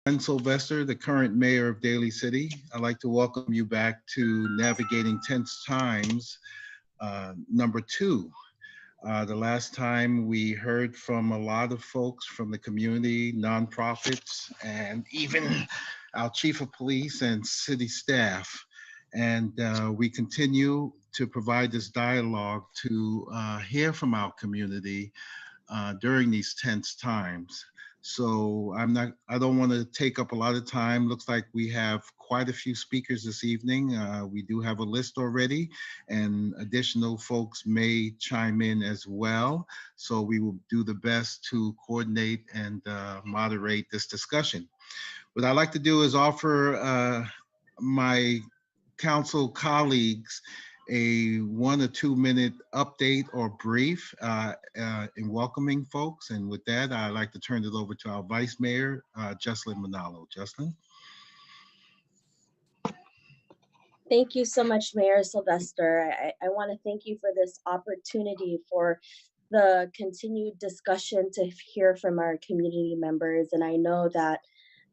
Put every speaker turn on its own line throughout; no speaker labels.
I'm Sylvester, the current mayor of Daly City. I'd like to welcome you back to Navigating Tense Times, number 2. The last time we heard from a lot of folks from the community, nonprofits, and even our chief of police and city staff. And we continue to provide this dialogue to hear from our community during these tense times. So I don't want to take up a lot of time. Looks like we have quite a few speakers this evening. We do have a list already, and additional folks may chime in as well. So we will do the best to coordinate and moderate this discussion. What I'd like to do is offer my council colleagues a 1 or 2 minute update or brief in welcoming folks. And with that, I'd like to turn it over to our Vice Mayor, Jessalyn Manalo. Jessalyn?
Thank you so much, Mayor Sylvester. I want to thank you for this opportunity for the continued discussion to hear from our community members. And I know that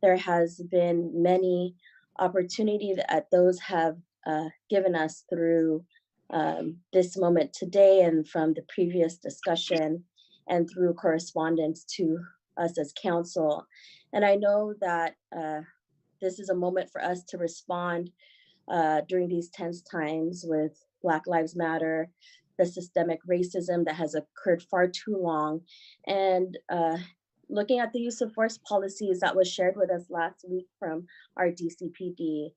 there has been many opportunities that those have given us through this moment today and from the previous discussion and through correspondence to us as council. And I know that this is a moment for us to respond during these tense times with Black Lives Matter, the systemic racism that has occurred far too long, and looking at the use of force policies that was shared with us last week from our DCPD.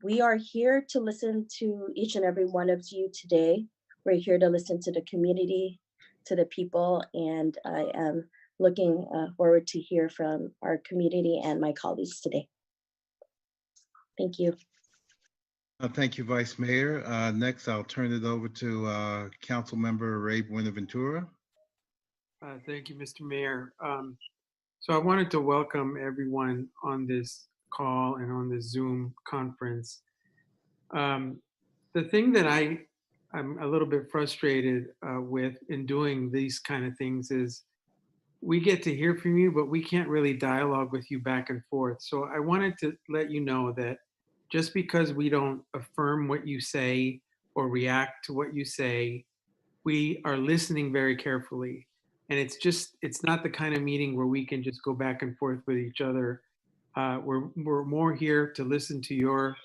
We are here to listen to each and every one of you today. We're here to listen to the community, to the people, and I am looking forward to hear from our community and my colleagues today. Thank you.
Thank you, Vice Mayor. Next, I'll turn it over to Council Member Ray Buenaventura.
Thank you, Mr. Mayor. So I wanted to welcome everyone on this call and on this Zoom conference. The thing that I'm a little bit frustrated with in doing these kind of things is we get to hear from you, but we can't really dialogue with you back and forth. So I wanted to let you know that just because we don't affirm what you say or react to what you say, we are listening very carefully. And it's not the kind of meeting where we can just go back and forth with each other. We're more here to listen to your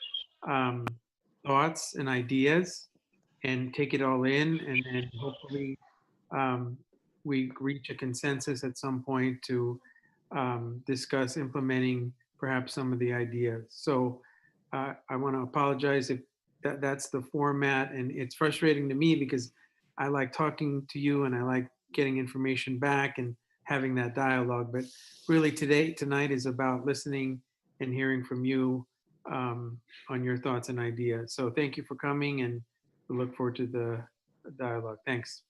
thoughts and ideas and take it all in, and hopefully we reach a consensus at some point to discuss implementing perhaps some of the ideas. So I want to apologize if that's the format, and it's frustrating to me because I like talking to you and I like getting information back and having that dialogue. But really tonight is about listening and hearing from you on your thoughts and ideas. So thank you for coming, and we look forward to the dialogue. Thanks.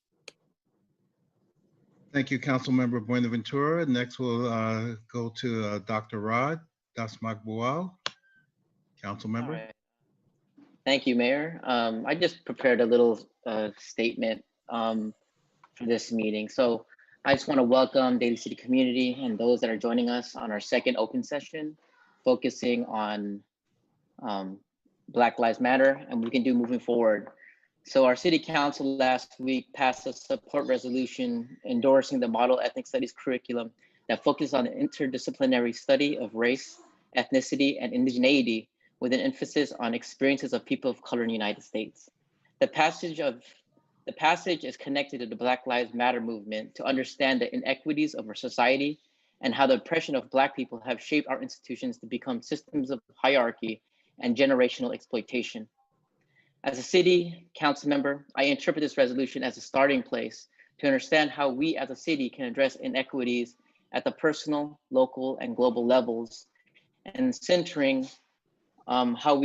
Thank you, Council Member Buenaventura. Next, we'll go to Dr. Rod Dasmakbual, Council Member.
Right. Thank you, Mayor. I just prepared a little statement for this meeting. So I just want to welcome Daly City community and those that are joining us on our second open session, focusing on Black Lives Matter and what we can do moving forward. So our city council last week passed a support resolution endorsing the model ethnic studies curriculum that focuses on the interdisciplinary study of race, ethnicity, and indigeneity with an emphasis on experiences of people of color in the United States. The passage is connected to the Black Lives Matter movement to understand the inequities of our society and how the oppression of Black people have shaped our institutions to become systems of hierarchy and generational exploitation. As a city council member, I interpret this resolution as a starting place to understand how we as a city can address inequities at the personal, local, and global levels, and centering how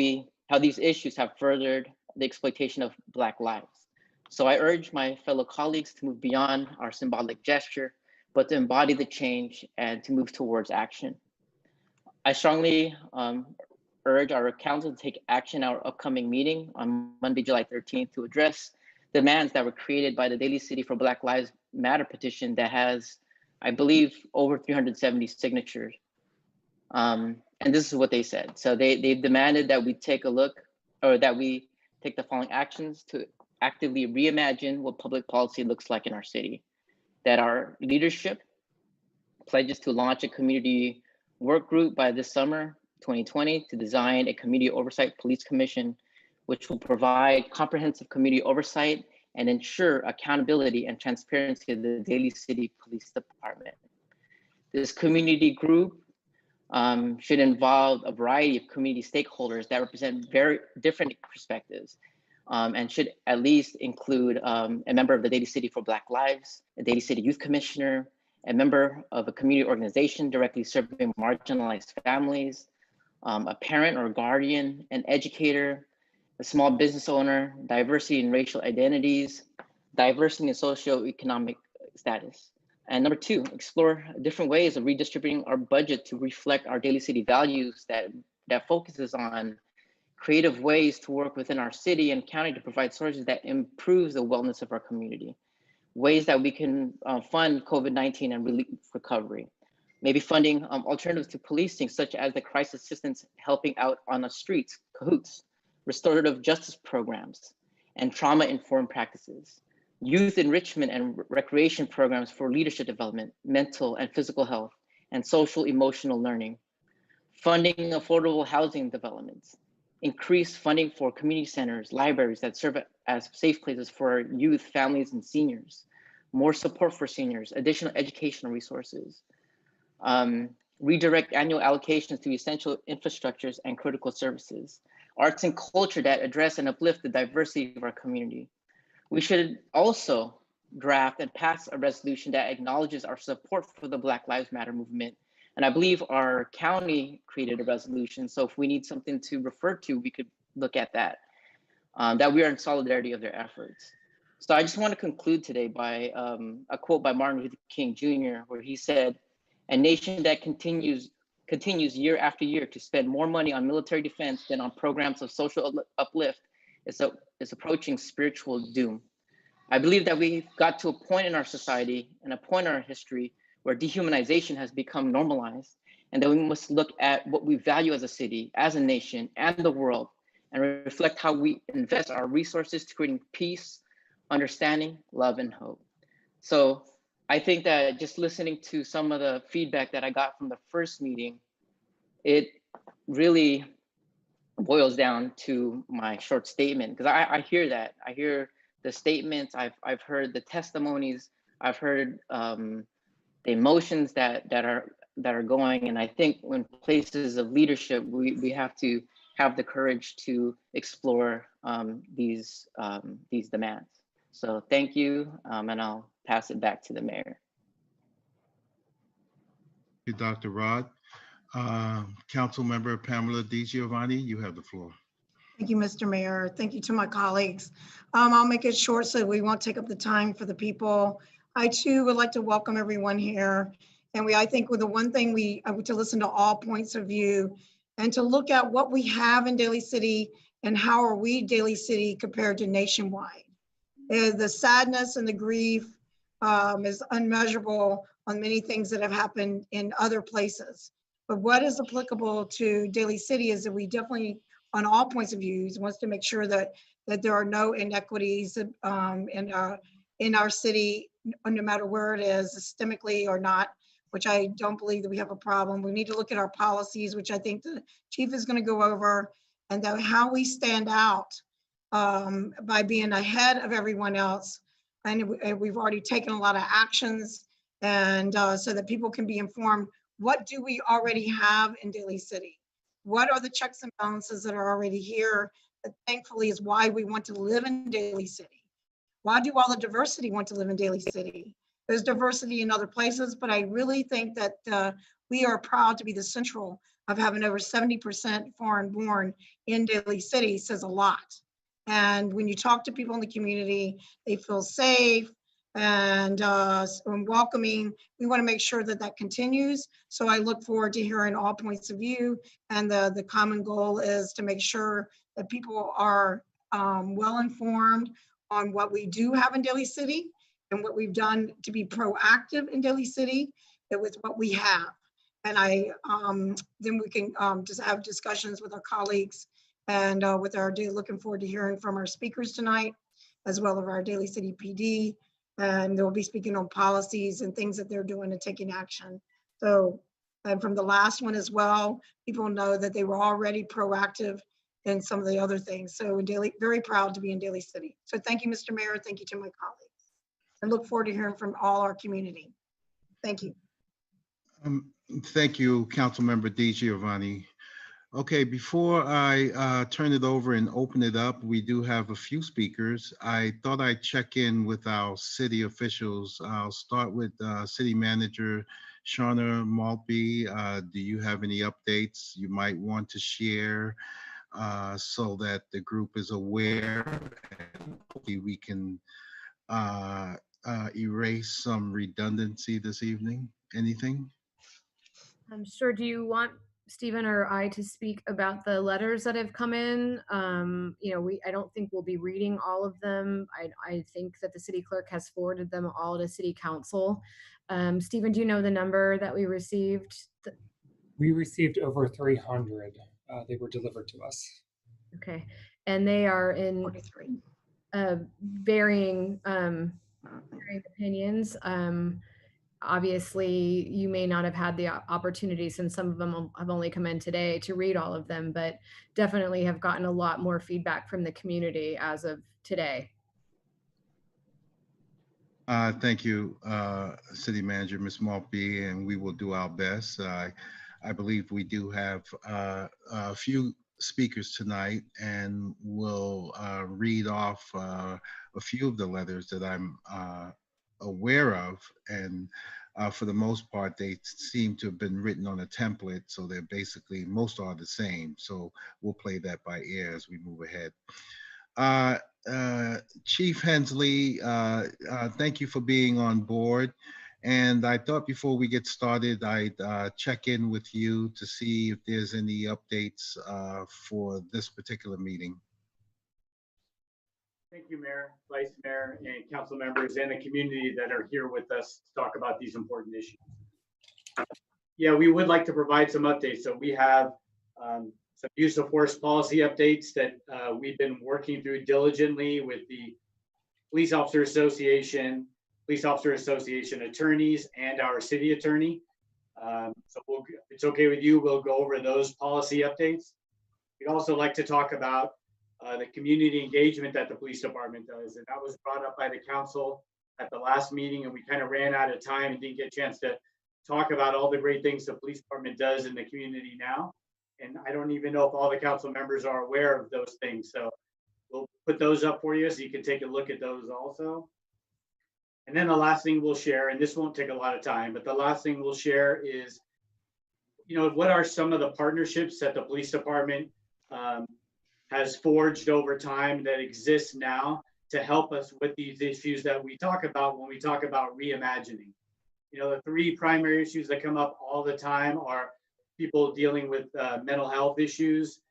these issues have furthered the exploitation of Black lives. So I urge my fellow colleagues to move beyond our symbolic gesture, but to embody the change and to move towards action. I strongly urge our council to take action at our upcoming meeting on Monday, July 13th to address demands that were created by the Daly City for Black Lives Matter petition that has, I believe, over 370 signatures. And this is what they said. So they've demanded that we take a look, or that we take the following actions to actively reimagine what public policy looks like in our city. That our leadership pledges to launch a community work group by this summer 2020 to design a community oversight police commission, which will provide comprehensive community oversight and ensure accountability and transparency of the Daly City Police Department. This community group should involve a variety of community stakeholders that represent very different perspectives, and should at least include a member of the Daly City for Black Lives, a Daly City Youth Commissioner, a member of a community organization directly serving marginalized families, a parent or guardian, an educator, a small business owner, diversity in racial identities, diversity in socioeconomic status. And number two, explore different ways of redistributing our budget to reflect our Daly City values that focuses on creative ways to work within our city and county to provide sources that improves the wellness of our community. Ways that we can fund COVID-19 and relief recovery. Maybe funding alternatives to policing, such as the crisis assistance helping out on the streets, CAHOOTS, restorative justice programs, and trauma-informed practices. Youth enrichment and recreation programs for leadership development, mental and physical health, and social emotional learning. Funding affordable housing developments. Increased funding for community centers, libraries that serve as safe places for youth, families, and seniors. More support for seniors, additional educational resources. Redirect annual allocations to essential infrastructures and critical services. Arts and culture that address and uplift the diversity of our community. We should also draft and pass a resolution that acknowledges our support for the Black Lives Matter movement. And I believe our county created a resolution. So if we need something to refer to, we could look at that, that we are in solidarity of their efforts. So I just want to conclude today by a quote by Martin Luther King Jr., where he said, "A nation that continues year after year to spend more money on military defense than on programs of social uplift is approaching spiritual doom." I believe that we've got to a point in our society and a point in our history where dehumanization has become normalized, and that we must look at what we value as a city, as a nation, and the world, and reflect how we invest our resources to creating peace, understanding, love, and hope. So I think that just listening to some of the feedback that I got from the first meeting, it really boils down to my short statement, because I hear that. I hear the statements, I've heard the testimonies, I've heard the emotions that are going, and I think in places of leadership, we have to have the courage to explore these demands. So thank you, and I'll pass it back to the mayor.
Thank you, Dr. Rod. Council Member Pamela DiGiovanni, you have the floor.
Thank you, Mr. Mayor. Thank you to my colleagues. I'll make it short so we won't take up the time for the people. I too would like to welcome everyone here. And I think with the one thing to listen to all points of view and to look at what we have in Daly City and how are we Daly City compared to nationwide. The sadness and the grief is unmeasurable on many things that have happened in other places. But what is applicable to Daly City is that we definitely, on all points of views, wants to make sure that there are no inequities in our city, no matter where it is, systemically or not, which I don't believe that we have a problem. We need to look at our policies, which I think the chief is going to go over, and then how we stand out by being ahead of everyone else. And we've already taken a lot of actions, and so that people can be informed. What do we already have in Daly City? What are the checks and balances that are already here? That thankfully is why we want to live in Daly City. Why do all the diversity want to live in Daly City? There's diversity in other places, but I really think that we are proud to be the central of having over 70% foreign born in Daly City. Says a lot. And when you talk to people in the community, they feel safe and welcoming. We want to make sure that that continues. So I look forward to hearing all points of view. And the common goal is to make sure that people are well informed on what we do have in Daly City and what we've done to be proactive in Daly City with what we have. And then we can just have discussions with our colleagues and looking forward to hearing from our speakers tonight, as well as our Daly City PD. And they'll be speaking on policies and things that they're doing and taking action. So, and from the last one as well, people know that they were already proactive in some of the other things. So in Daly, very proud to be in Daly City. So thank you, Mr. Mayor. Thank you to my colleagues. I look forward to hearing from all our community. Thank you.
Thank you, Councilmember DiGiovanni. Okay, before I turn it over and open it up, we do have a few speakers. I thought I'd check in with our city officials. I'll start with City Manager Shauna Maltby. Do you have any updates you might want to share so that the group is aware and hopefully we can erase some redundancy this evening? Anything?
I'm sure. Do you want Stephen or I to speak about the letters that have come in? I don't think we'll be reading all of them. I think that the city clerk has forwarded them all to city council. Stephen, do you know the number that we received?
We received over 300. They were delivered to us.
Okay, and they are in
43.
varying opinions. Obviously, you may not have had the opportunity, since some of them have only come in today, to read all of them, but definitely have gotten a lot more feedback from the community as of today.
Thank you, City Manager, Ms. Maltby, and we will do our best. I believe we do have a few speakers tonight, and we'll read off a few of the letters that I'm aware of, and for the most part, they seem to have been written on a template, so they're basically, most are the same. So we'll play that by ear as we move ahead. Chief Hensley, thank you for being on board. And I thought before we get started, I'd check in with you to see if there's any updates for this particular meeting.
Thank you, Mayor, Vice Mayor, and council members and the community that are here with us to talk about these important issues. Yeah, we would like to provide some updates. So we have some use of force policy updates that we've been working through diligently with the Police Officer Association attorneys, and our city attorney. So if it's okay with you, we'll go over those policy updates. We'd also like to talk about the community engagement that the police department does. And that was brought up by the council at the last meeting, and we kind of ran out of time and didn't get a chance to talk about all the great things the police department does in the community now. And I don't even know if all the council members are aware of those things. So we'll put those up for you so you can take a look at those also. And then the last thing we'll share, and this won't take a lot of time, but the last thing we'll share is, what are some of the partnerships that the police department has forged over time that exists now to help us with these issues that we talk about when we talk about reimagining. The three primary issues that come up all the time are people dealing with mental health issues,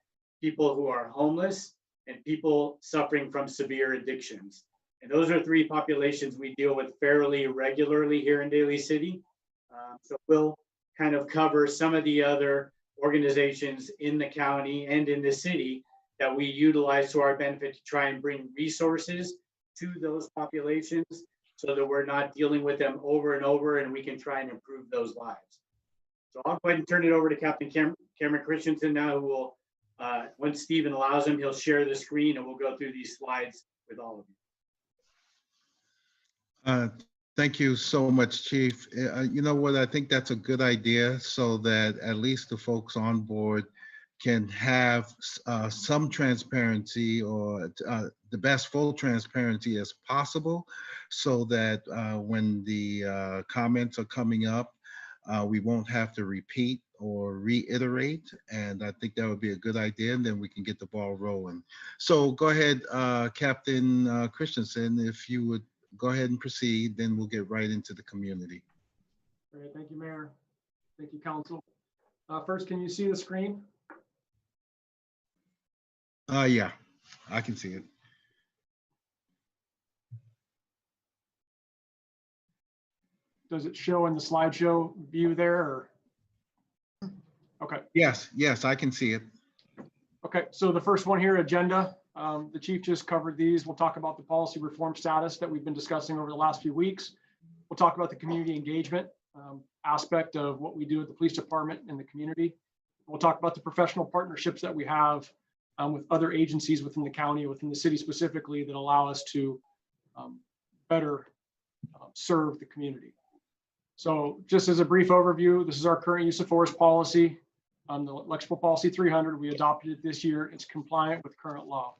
people who are homeless, and people suffering from severe addictions. And those are three populations we deal with fairly regularly here in Daly City. So we'll kind of cover some of the other organizations in the county and in the city that we utilize to our benefit to try and bring resources to those populations so that we're not dealing with them over and over, and we can try and improve those lives. So I'll go ahead and turn it over to Captain Cameron Christensen now, who will, once Stephen allows him, he'll share the screen and we'll go through these slides with all of you.
Thank you so much, Chief. You know what? I think that's a good idea so that at least the folks on board can have some transparency, or the best full transparency as possible, so that when the comments are coming up, we won't have to repeat or reiterate. And I think that would be a good idea, and then we can get the ball rolling. So go ahead, Captain Christensen, if you would go ahead and proceed, then we'll get right into the community.
All right, thank you, Mayor. Thank you, Council. First, can you see the screen?
Yeah, I can see it.
Does it show in the slideshow view there? Or? Okay.
Yes, I can see it.
Okay, so the first one here, agenda. The chief just covered these. We'll talk about the policy reform status that we've been discussing over the last few weeks. We'll talk about the community engagement aspect of what we do at the police department and the community. We'll talk about the professional partnerships that we have with other agencies within the county, within the city specifically, that allow us to better serve the community. So just as a brief overview, this is our current use of force policy. The electrical policy 300, we adopted it this year. It's compliant with current law.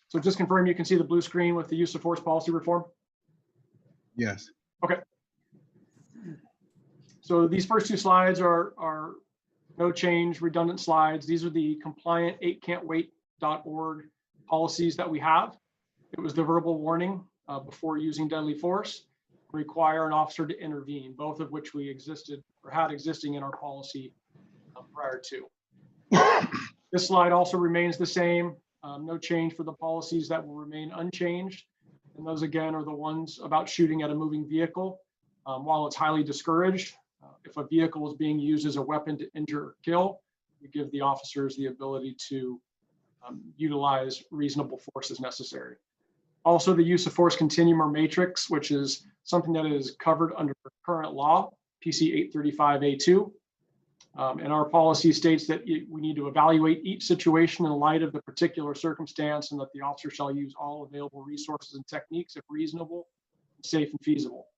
So just confirm you can see the blue screen with the use of force policy reform.
Yes.
Okay. So these first two slides are no change, redundant slides. These are the compliant 8can'twait.org policies that we have. It was the verbal warning before using deadly force, require an officer to intervene, both of which we existed or had existing in our policy prior to. This slide also remains the same. No change for the policies that will remain unchanged. And those again are the ones about shooting at a moving vehicle. While it's highly discouraged, if a vehicle is being used as a weapon to injure or kill, we give the officers the ability to utilize reasonable force as necessary. Also, the use of force continuum or matrix, which is something that is covered under current law, PC 835A2. And our policy states that we need to evaluate each situation in light of the particular circumstance, and that the officer shall use all available resources and techniques if reasonable, safe, and feasible.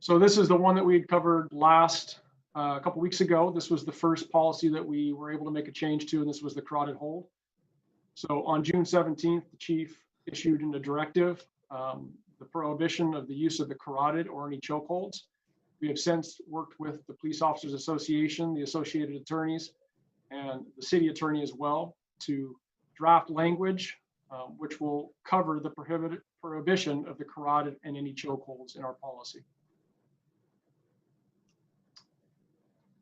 So this is the one that we had covered last a couple weeks ago. This was the first policy that we were able to make a change to, and this was the carotid hold. So on June 17th, the chief issued in a directive the prohibition of the use of the carotid or any chokeholds. We have since worked with the Police Officers Association, the associated attorneys, and the city attorney as well to draft language which will cover the prohibition of the carotid and any chokeholds in our policy.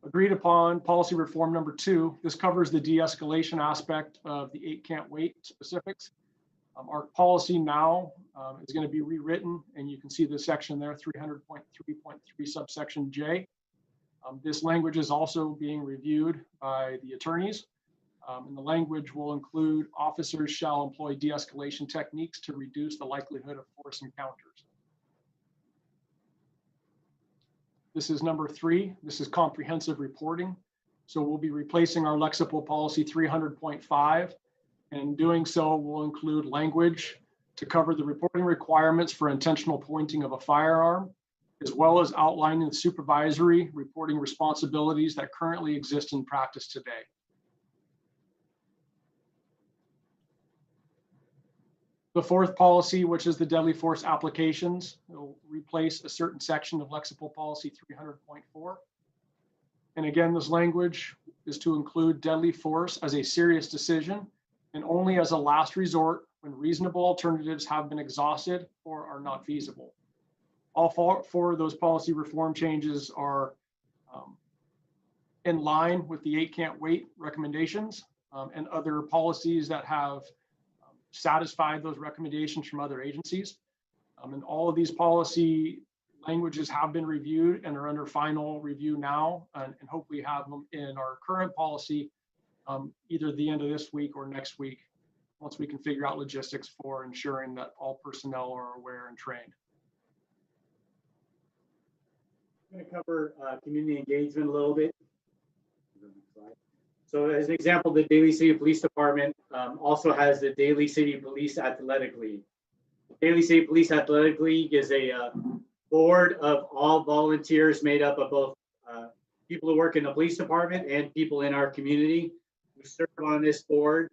Agreed upon policy reform number 2. This covers the de-escalation aspect of the 8can'twait specifics. Our policy now is going to be rewritten, and you can see the section there, 300.3.3 subsection J. This language is also being reviewed by the attorneys, and the language will include officers shall employ de-escalation techniques to reduce the likelihood of force encounters. This is number 3. This is comprehensive reporting. So we'll be replacing our Lexipol policy 300.5. And doing so will include language to cover the reporting requirements for intentional pointing of a firearm, as well as outlining the supervisory reporting responsibilities that currently exist in practice today. The 4th policy, which is the deadly force applications, will replace a certain section of Lexipol policy 300.4. And again, this language is to include deadly force as a serious decision and only as a last resort when reasonable alternatives have been exhausted or are not feasible. All four of those policy reform changes are in line with the 8can'twait recommendations and other policies that have satisfied those recommendations from other agencies. And all of these policy languages have been reviewed and are under final review now, and hopefully have them in our current policy either the end of this week or next week, once we can figure out logistics for ensuring that all personnel are aware and trained.
I'm going to cover community engagement a little bit. So as an example, the Daly City Police Department also has the Daly City Police Athletic League. Daly City Police Athletic League is a board of all volunteers made up of both people who work in the police department and people in our community who serve on this board.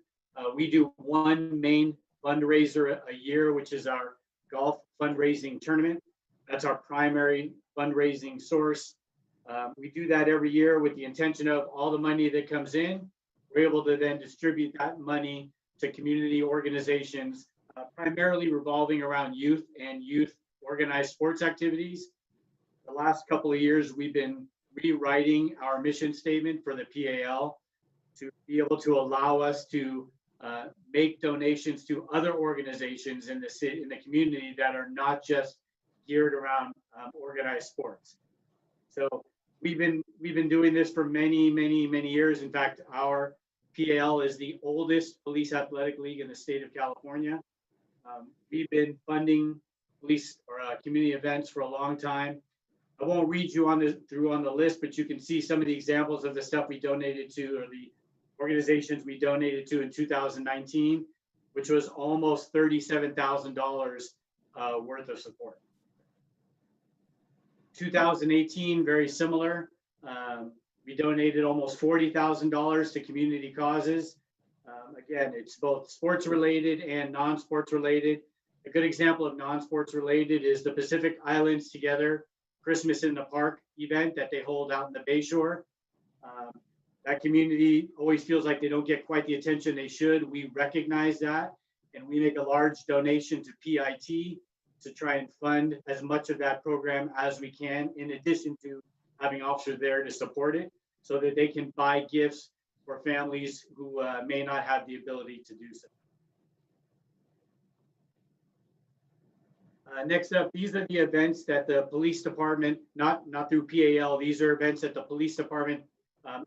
We do one main fundraiser a year, which is our golf fundraising tournament. That's our primary fundraising source. We do that every year with the intention of all the money that comes in, we're able to then distribute that money to community organizations, primarily revolving around youth and youth organized sports activities. The last couple of years, we've been rewriting our mission statement for the PAL to be able to allow us to make donations to other organizations in the city, in the community, that are not just geared around organized sports. So we've been doing this for many years. In fact, our PAL is the oldest police athletic league in the state of California. We've been funding police or community events for a long time. I won't read you on the list, but you can see some of the examples of the stuff we donated to, or the organizations we donated to in 2019, which was almost $37,000 worth of support. 2018, very similar. We donated almost $40,000 to community causes. Again, it's both sports related and non-sports related. A good example of non-sports related is the Pacific Islands Together Christmas in the Park event that they hold out in the Bayshore. That community always feels like they don't get quite the attention they should. We recognize that, and we make a large donation to PIT to try and fund as much of that program as we can, in addition to having officers there to support it, so that they can buy gifts for families who may not have the ability to do so. Next up, these are the events that the police department, not through PAL, these are events that the police department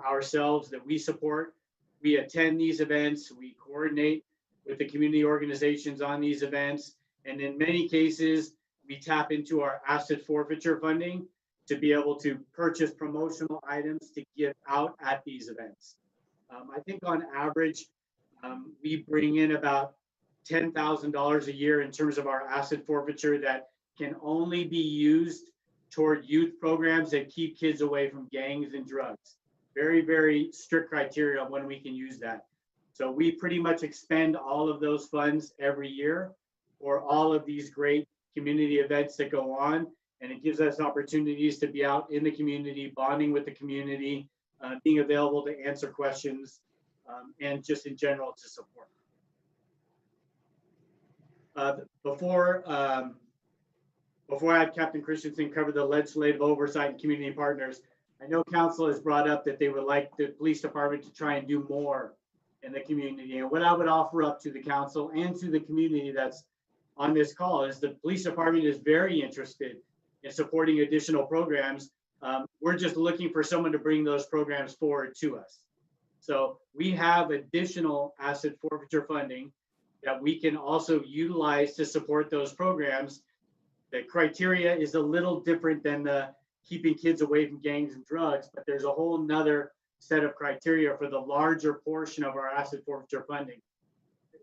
ourselves that we support. We attend these events, we coordinate with the community organizations on these events, and in many cases, we tap into our asset forfeiture funding to be able to purchase promotional items to give out at these events. I think on average, we bring in about $10,000 a year in terms of our asset forfeiture that can only be used toward youth programs that keep kids away from gangs and drugs. Very strict criteria on when we can use that. So we pretty much expend all of those funds every year for all of these great community events that go on. And it gives us opportunities to be out in the community, bonding with the community, being available to answer questions, and just in general to support. Before I have Captain Christensen cover the legislative oversight and community partners, I know council has brought up that they would like the police department to try and do more in the community. And what I would offer up to the council and to the community that's on this call is the police department is very interested in supporting additional programs. We're just looking for someone to bring those programs forward to us. So we have additional asset forfeiture funding that we can also utilize to support those programs. The criteria is a little different than the keeping kids away from gangs and drugs, but there's a whole nother set of criteria for the larger portion of our asset forfeiture funding.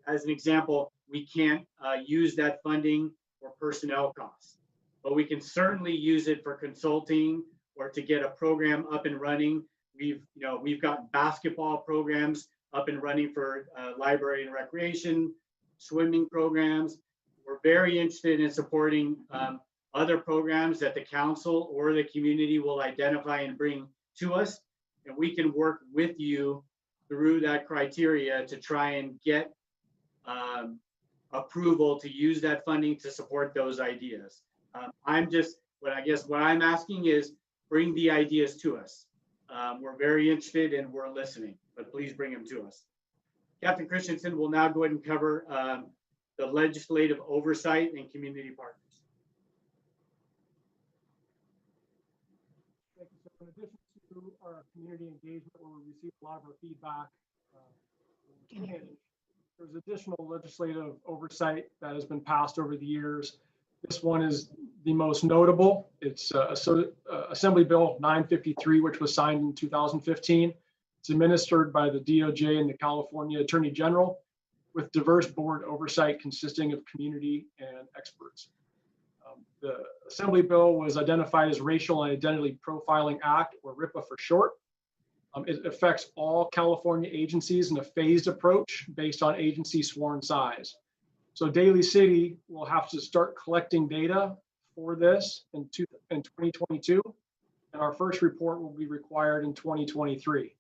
As an example, we can't use that funding for personnel costs, but we can certainly use it for consulting or to get a program up and running. We've got basketball programs up and running for library and recreation, swimming programs. We're very interested in supporting other programs that the council or the community will identify and bring to us. And we can work with you through that criteria to try and get approval to use that funding to support those ideas. What I'm asking is bring the ideas to us. We're very interested and we're listening, but please bring them to us. Captain Christensen will now go ahead and cover the legislative oversight and community partners.
Thank you. So in addition to our community engagement, where we received a lot of our feedback, there's additional legislative oversight that has been passed over the years. This one is the most notable. It's Assembly Bill 953, which was signed in 2015. It's administered by the DOJ and the California Attorney General, with diverse board oversight consisting of community and experts. The Assembly Bill was identified as Racial and Identity Profiling Act, or RIPA for short. It affects all California agencies in a phased approach based on agency sworn size. So Daly City will have to start collecting data for this in 2022, and our first report will be required in 2023.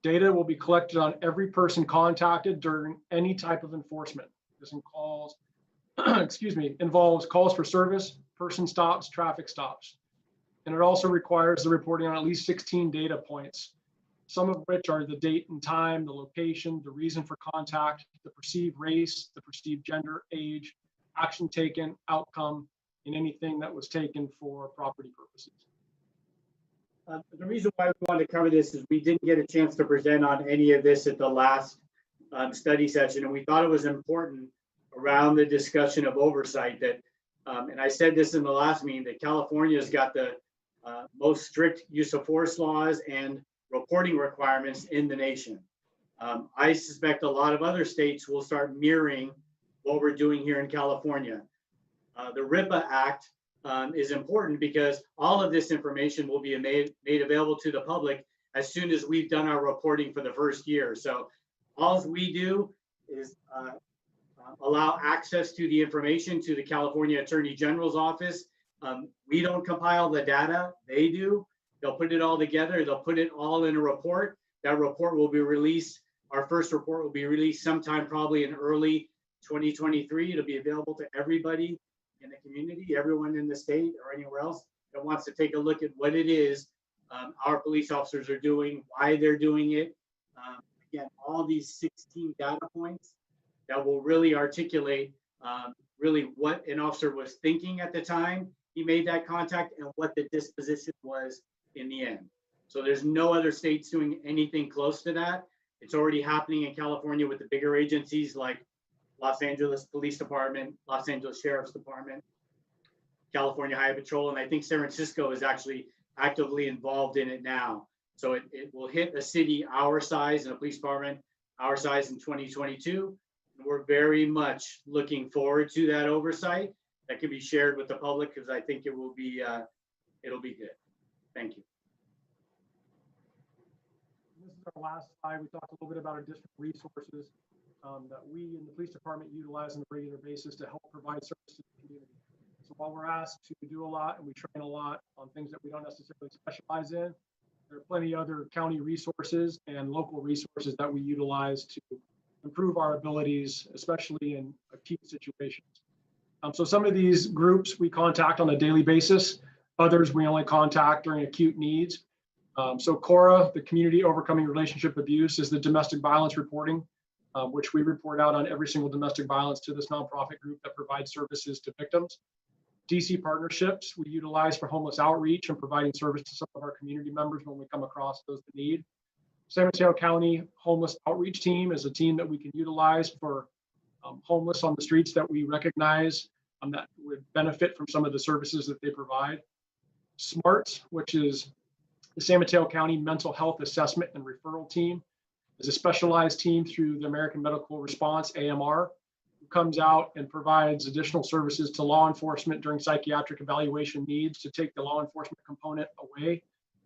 Data will be collected on every person contacted during any type of enforcement. This involves calls for service, person stops, traffic stops. And it also requires the reporting on at least 16 data points, some of which are the date and time, the location, the reason for contact, the perceived race, the perceived gender, age, action taken, outcome, and anything that was taken for property purposes.
The reason why we wanted to cover this is we didn't get a chance to present on any of this at the last study session, and we thought it was important around the discussion of oversight that, and I said this in the last meeting, that California's got the most strict use of force laws and reporting requirements in the nation. I suspect a lot of other states will start mirroring what we're doing here in California. The RIPA Act is important because all of this information will be made available to the public as soon as we've done our reporting for the first year. So all we do is allow access to the information to the California Attorney General's office. We don't compile the data, they do. They'll put it all together, they'll put it all in a report. That report will be released. Our first report will be released sometime probably in early 2023. It'll be available to everybody in the community, everyone in the state or anywhere else that wants to take a look at what it is our police officers are doing, why they're doing it. Again, all these 16 data points that will really articulate really what an officer was thinking at the time he made that contact and what the disposition was in the end. So there's no other states doing anything close to that. It's already happening in California with the bigger agencies like Los Angeles Police Department, Los Angeles Sheriff's Department, California Highway Patrol, and I think San Francisco is actually actively involved in it now. So it will hit a city our size and a police department our size in 2022. And we're very much looking forward to that oversight that can be shared with the public because I think it will be, it'll be good. Thank you.
This is our last slide. We talked a little bit about our district resources that we in the police department utilize on a regular basis to help provide service to the community. So while we're asked to do a lot and we train a lot on things that we don't necessarily specialize in, there are plenty of other county resources and local resources that we utilize to improve our abilities, especially in acute situations. So some of these groups we contact on a daily basis. Others we only contact during acute needs. So CORA, the Community Overcoming Relationship Abuse, is the domestic violence reporting, which we report out on every single domestic violence to this nonprofit group that provides services to victims. DC Partnerships we utilize for homeless outreach and providing service to some of our community members when we come across those in need. San Mateo County Homeless Outreach Team is a team that we can utilize for homeless on the streets that we recognize that would benefit from some of the services that they provide. SMART, which is the San Mateo County Mental Health Assessment and Referral Team, is a specialized team through the American Medical Response, AMR, who comes out and provides additional services to law enforcement during psychiatric evaluation needs to take the law enforcement component away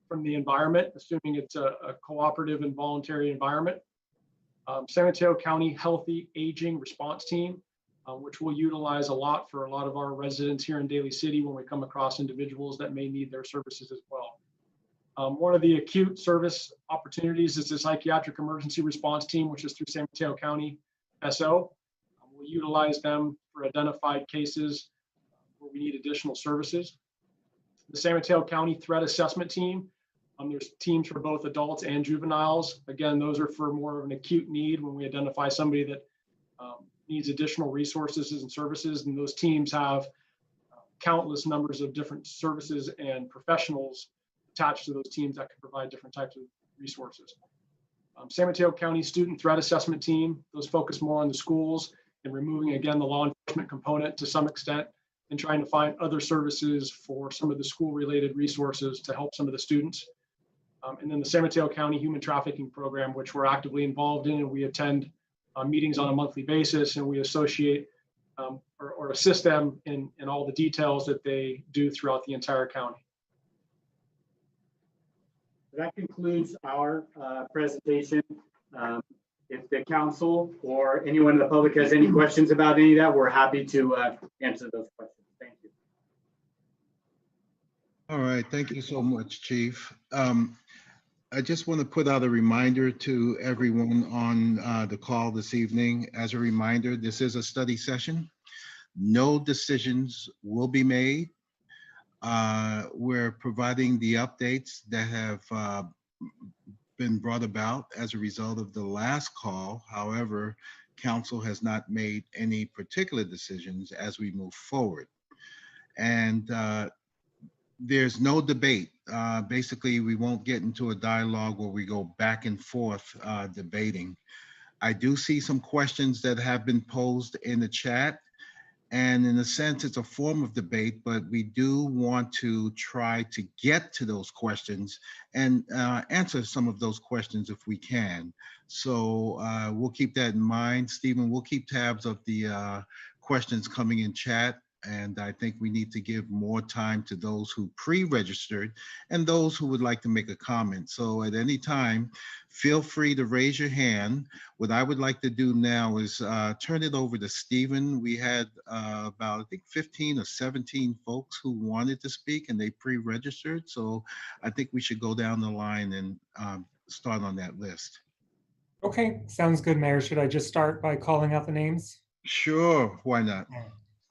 from the environment, assuming it's a cooperative and voluntary environment. San Mateo County Healthy Aging Response Team, which we'll utilize a lot for a lot of our residents here in Daly City when we come across individuals that may need their services as well. One of the acute service opportunities is the Psychiatric Emergency Response Team, which is through San Mateo County SO. We'll utilize them for identified cases where we need additional services. The San Mateo County Threat Assessment Team, there's teams for both adults and juveniles. Again, those are for more of an acute need when we identify somebody that needs additional resources and services, and those teams have countless numbers of different services and professionals attached to those teams that can provide different types of resources. San Mateo County Student Threat Assessment Team, those focus more on the schools and removing, again, the law enforcement component to some extent and trying to find other services for some of the school-related resources to help some of the students. And then the San Mateo County Human Trafficking Program, which we're actively involved in, and we attend meetings on a monthly basis, and we associate or assist them in all the details that they do throughout the entire county.
That concludes our presentation. If the council or anyone in the public has any questions about any of that, we're happy to answer those questions. Thank you.
All right, thank you so much, Chief. I just want to put out a reminder to everyone on the call this evening. As a reminder, this is a study session. No decisions will be made. We're providing the updates that have been brought about as a result of the last call. However, council has not made any particular decisions as we move forward. And there's no debate basically we won't get into a dialogue where we go back and forth debating. I do see some questions that have been posed in the chat. And in a sense, it's a form of debate, but we do want to try to get to those questions and answer some of those questions if we can. So we'll keep that in mind. Stephen, we'll keep tabs of the questions coming in chat. And I think we need to give more time to those who pre-registered and those who would like to make a comment. So at any time, feel free to raise your hand. What I would like to do now is turn it over to Stephen. We had about, I think, 15 or 17 folks who wanted to speak and they pre-registered. So I think we should go down the line and start on that list.
Okay, sounds good, Mayor. Should I just start by calling out the names?
Sure, why not?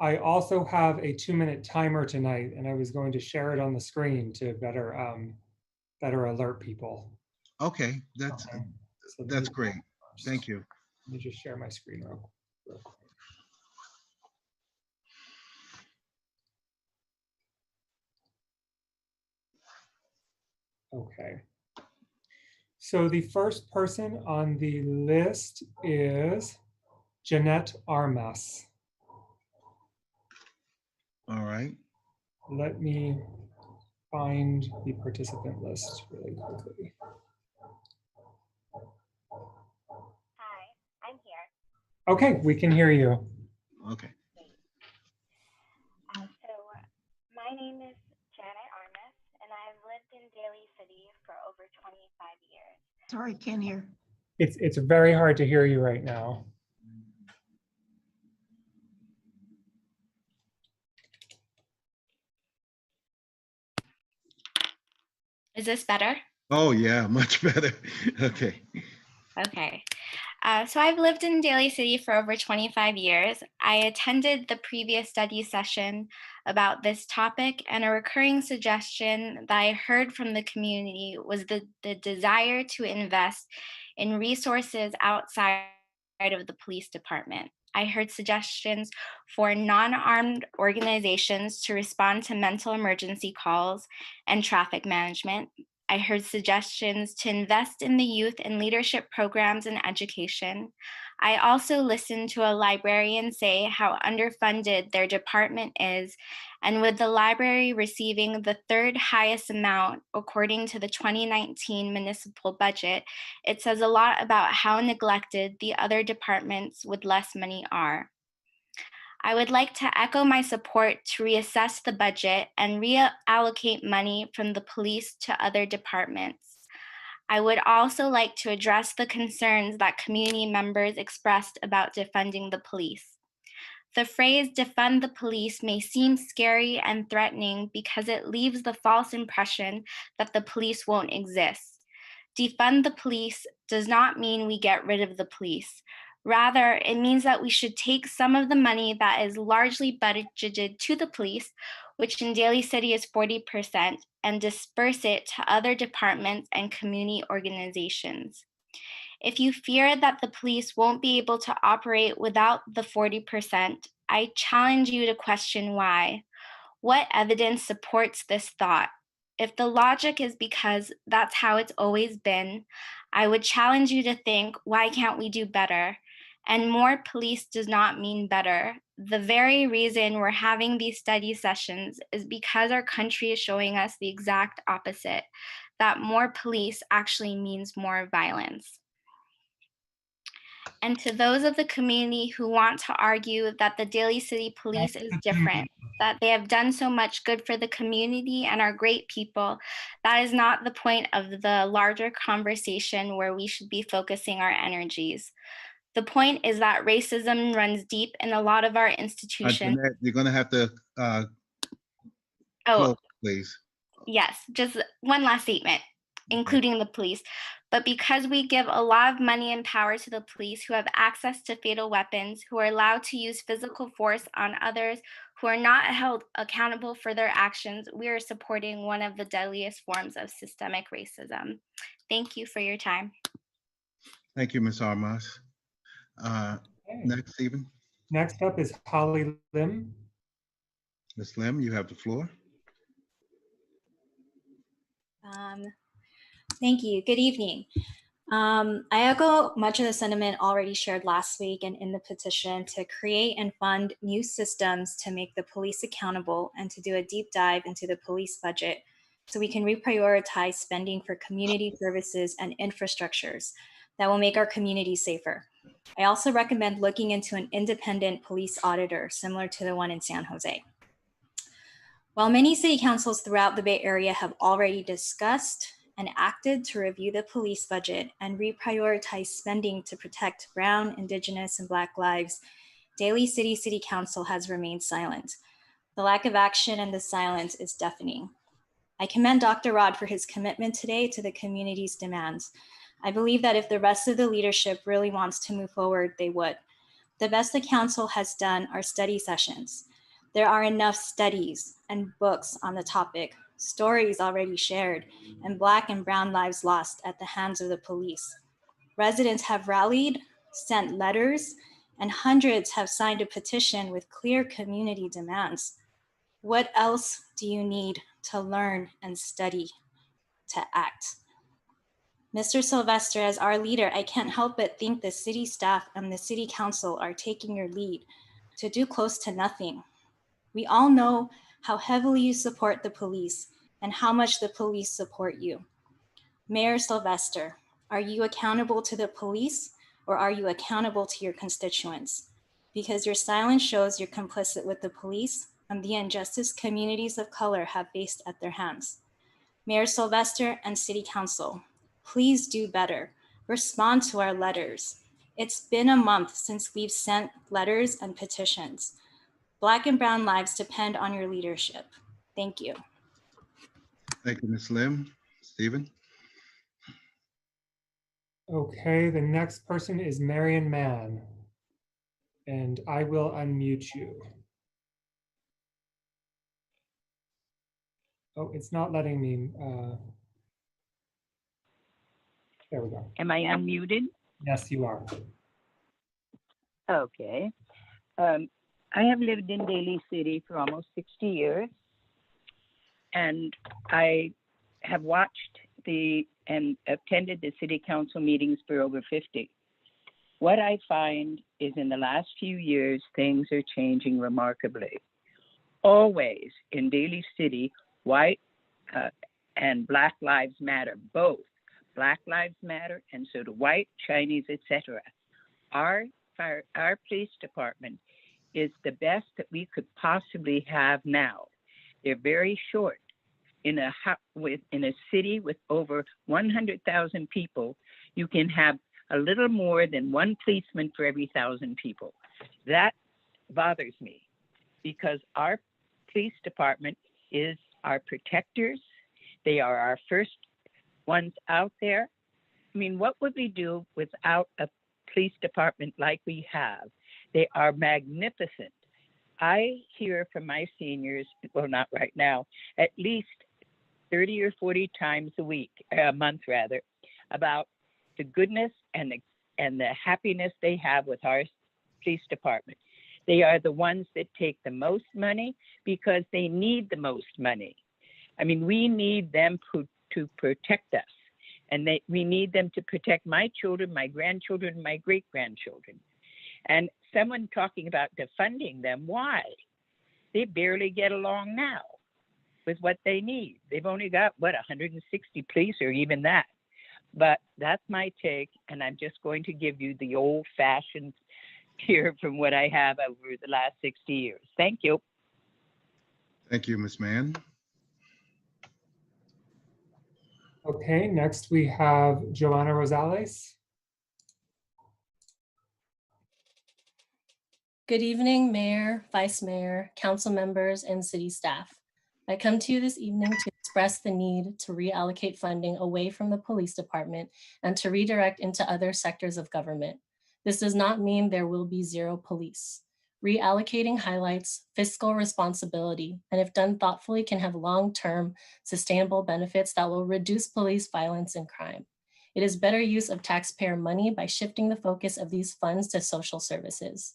I also have a 2-minute timer tonight, and I was going to share it on the screen to better alert people.
Okay, that's
Okay. So
that's great. Thank you.
Let me just share my screen real quick. Okay. So the first person on the list is Jeanette Armas.
All right.
Let me find the participant list really quickly.
Hi, I'm here.
Okay, we can hear you.
Okay.
So my name is Janet Armas, and I've lived in Daly City for over 25 years.
Sorry, can't hear.
It's very hard to hear you right now.
Is this better?
Oh yeah, much better. Okay.
Okay. So I've lived in Daly City for over 25 years. I attended the previous study session about this topic, and a recurring suggestion that I heard from the community was the desire to invest in resources outside of the police department. I heard suggestions for non-armed organizations to respond to mental emergency calls and traffic management. I heard suggestions to invest in the youth and leadership programs and education. I also listened to a librarian say how underfunded their department is, and with the library receiving the third highest amount according to the 2019 municipal budget, it says a lot about how neglected the other departments with less money are. I would like to echo my support to reassess the budget and reallocate money from the police to other departments. I would also like to address the concerns that community members expressed about defunding the police. The phrase defund the police may seem scary and threatening because it leaves the false impression that the police won't exist. Defund the police does not mean we get rid of the police. Rather, it means that we should take some of the money that is largely budgeted to the police, which in Daly City is 40%, and disperse it to other departments and community organizations. If you fear that the police won't be able to operate without the 40%, I challenge you to question why. What evidence supports this thought? If the logic is because that's how it's always been, I would challenge you to think, why can't we do better? And more police does not mean better. The very reason we're having these study sessions is because our country is showing us the exact opposite, that more police actually means more violence. And to those of the community who want to argue that the Daly City Police is different, that they have done so much good for the community and are great people, that is not the point of the larger conversation where we should be focusing our energies. The point is that racism runs deep in a lot of our institutions.
Jeanette, you're going to have to
Oh,
close, please.
yes, just one last statement, including the police. But because we give a lot of money and power to the police who have access to fatal weapons, who are allowed to use physical force on others, who are not held accountable for their actions, we are supporting one of the deadliest forms of systemic racism. Thank you for your time.
Thank you, Ms. Armas. Next, Stephen.
Next up is Holly Lim.
Ms. Lim, you have the floor.
Thank you. Good evening. I echo much of the sentiment already shared last week and in the petition to create and fund new systems to make the police accountable and to do a deep dive into the police budget so we can reprioritize spending for community services and infrastructures that will make our communities safer. I also recommend looking into an independent police auditor similar to the one in San Jose. While many city councils throughout the Bay Area have already discussed and acted to review the police budget and reprioritize spending to protect Brown, Indigenous, and Black lives, Daly City Council has remained silent. The lack of action and the silence is deafening. I commend Dr. Rod for his commitment today to the community's demands. I believe that if the rest of the leadership really wants to move forward, they would. The best the council has done are study sessions. There are enough studies and books on the topic, stories already shared, and Black and Brown lives lost at the hands of the police. Residents have rallied, sent letters, and hundreds have signed a petition with clear community demands. What else do you need to learn and study to act? Mr. Sylvester, as our leader, I can't help but think the city staff and the city council are taking your lead to do close to nothing. We all know how heavily you support the police and how much the police support you. Mayor Sylvester, are you accountable to the police or are you accountable to your constituents? Because your silence shows you're complicit with the police and the injustice communities of color have faced at their hands. Mayor Sylvester and City Council, please do better. Respond to our letters. It's been a month since we've sent letters and petitions. Black and Brown lives depend on your leadership. Thank you.
Thank you, Ms. Lim. Stephen?
Okay, the next person is Marion Mann. And I will unmute you. Oh, it's not letting me. There we go.
Am I unmuted?
Yes, you are.
Okay. I have lived in Daly City for almost 60 years, and I have watched and attended the city council meetings for over 50. What I find is in the last few years, things are changing remarkably. Always in Daly City, white and Black lives matter, both. Black lives matter, and so do white, Chinese, etc. Our police department is the best that we could possibly have now. They're very short. In a city with over 100,000 people, you can have a little more than one policeman for every 1,000 people. That bothers me because our police department is our protectors. They are our first ones out there. I mean, what would we do without a police department like we have? They are magnificent. I hear from my seniors, well, not right now, at least 30 or 40 times a month rather, about the goodness and the happiness they have with our police department. They are the ones that take the most money because they need the most money. I mean, we need them to protect us, and we need them to protect my children, my grandchildren, and my great-grandchildren. And someone talking about defunding them, why? They barely get along now with what they need. They've only got, 160 police or even that. But that's my take, and I'm just going to give you the old-fashioned here from what I have over the last 60 years. Thank you.
Thank you, Ms. Mann.
Okay, next we have Joanna Rosales.
Good evening, Mayor, Vice Mayor, council members, and city staff. I come to you this evening to express the need to reallocate funding away from the police department and to redirect into other sectors of government. This does not mean there will be zero police. Reallocating highlights fiscal responsibility, and if done thoughtfully, can have long-term sustainable benefits that will reduce police violence and crime. It is better use of taxpayer money by shifting the focus of these funds to social services.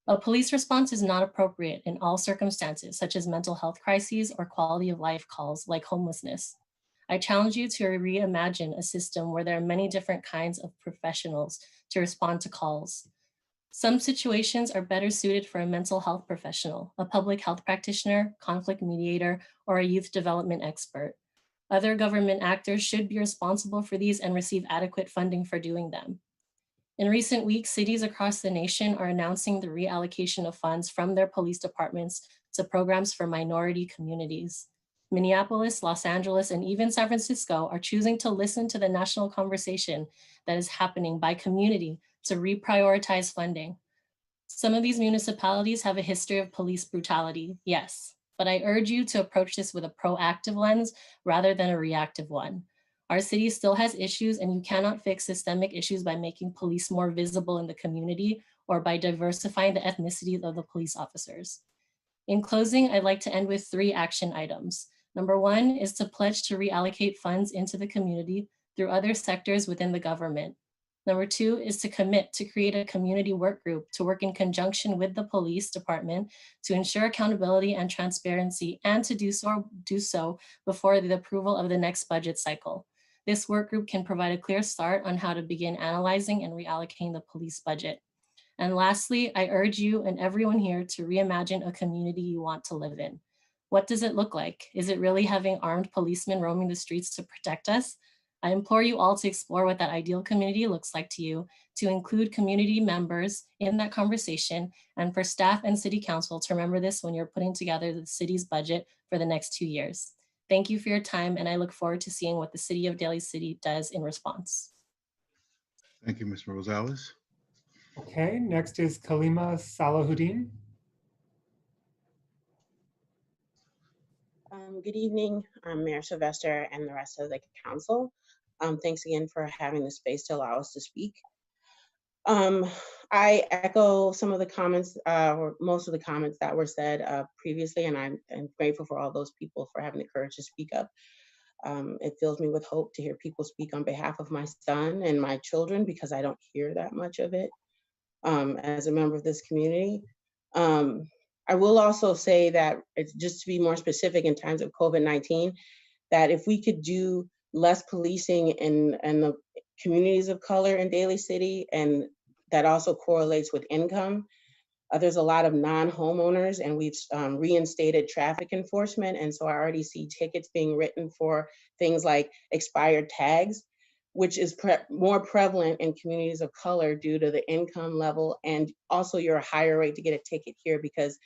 A police response is not appropriate in all circumstances, such as mental health crises or quality of life calls like homelessness. I challenge you to reimagine a system where there are many different kinds of professionals to respond to calls. Some situations are better suited for a mental health professional, a public health practitioner, conflict mediator, or a youth development expert. Other government actors should be responsible for these and receive adequate funding for doing them. In recent weeks, cities across the nation are announcing the reallocation of funds from their police departments to programs for minority communities. Minneapolis, Los Angeles, and even San Francisco are choosing to listen to the national conversation that is happening by community to reprioritize funding. Some of these municipalities have a history of police brutality, yes, but I urge you to approach this with a proactive lens rather than a reactive one. Our city still has issues, and you cannot fix systemic issues by making police more visible in the community or by diversifying the ethnicity of the police officers. In closing, I'd like to end with 3 action items. Number 1 is to pledge to reallocate funds into the community through other sectors within the government. Number 2 is to commit to create a community work group to work in conjunction with the police department to ensure accountability and transparency, and to do so before the approval of the next budget cycle. This work group can provide a clear start on how to begin analyzing and reallocating the police budget. And lastly, I urge you and everyone here to reimagine a community you want to live in. What does it look like? Is it really having armed policemen roaming the streets to protect us? I implore you all to explore what that ideal community looks like to you, to include community members in that conversation, and for staff and city council to remember this when you're putting together the city's budget for the next 2 years. Thank you for your time, and I look forward to seeing what the city of Daly City does in response.
Thank you, Ms. Rosales.
Okay, next is Kalima Salahuddin.
Good evening, Mayor Sylvester and the rest of the council. Thanks again for having the space to allow us to speak. I echo some of the comments, or most of the comments that were said previously, and I'm grateful for all those people for having the courage to speak up. It fills me with hope to hear people speak on behalf of my son and my children, because I don't hear that much of it as a member of this community. I will also say that, it's just to be more specific in times of COVID-19, that if we could do less policing in the communities of color in Daly City, and that also correlates with income. There's a lot of non-homeowners, and we've reinstated traffic enforcement. And so I already see tickets being written for things like expired tags, which is more prevalent in communities of color due to the income level, and also your higher rate to get a ticket here, because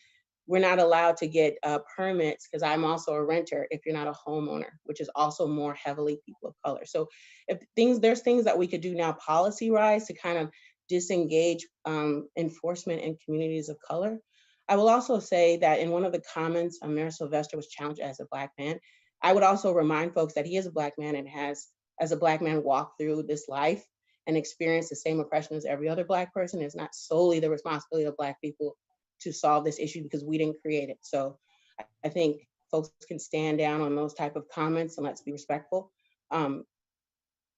we're not allowed to get permits, because I'm also a renter, if you're not a homeowner, which is also more heavily people of color. So there's things that we could do now policy-wise to kind of disengage enforcement in communities of color. I will also say that in one of the comments, Mayor Sylvester was challenged as a Black man. I would also remind folks that he is a Black man and has, as a Black man, walked through this life and experienced the same oppression as every other Black person. It's not solely the responsibility of Black people to solve this issue, because we didn't create it. So I think folks can stand down on those type of comments, and let's be respectful.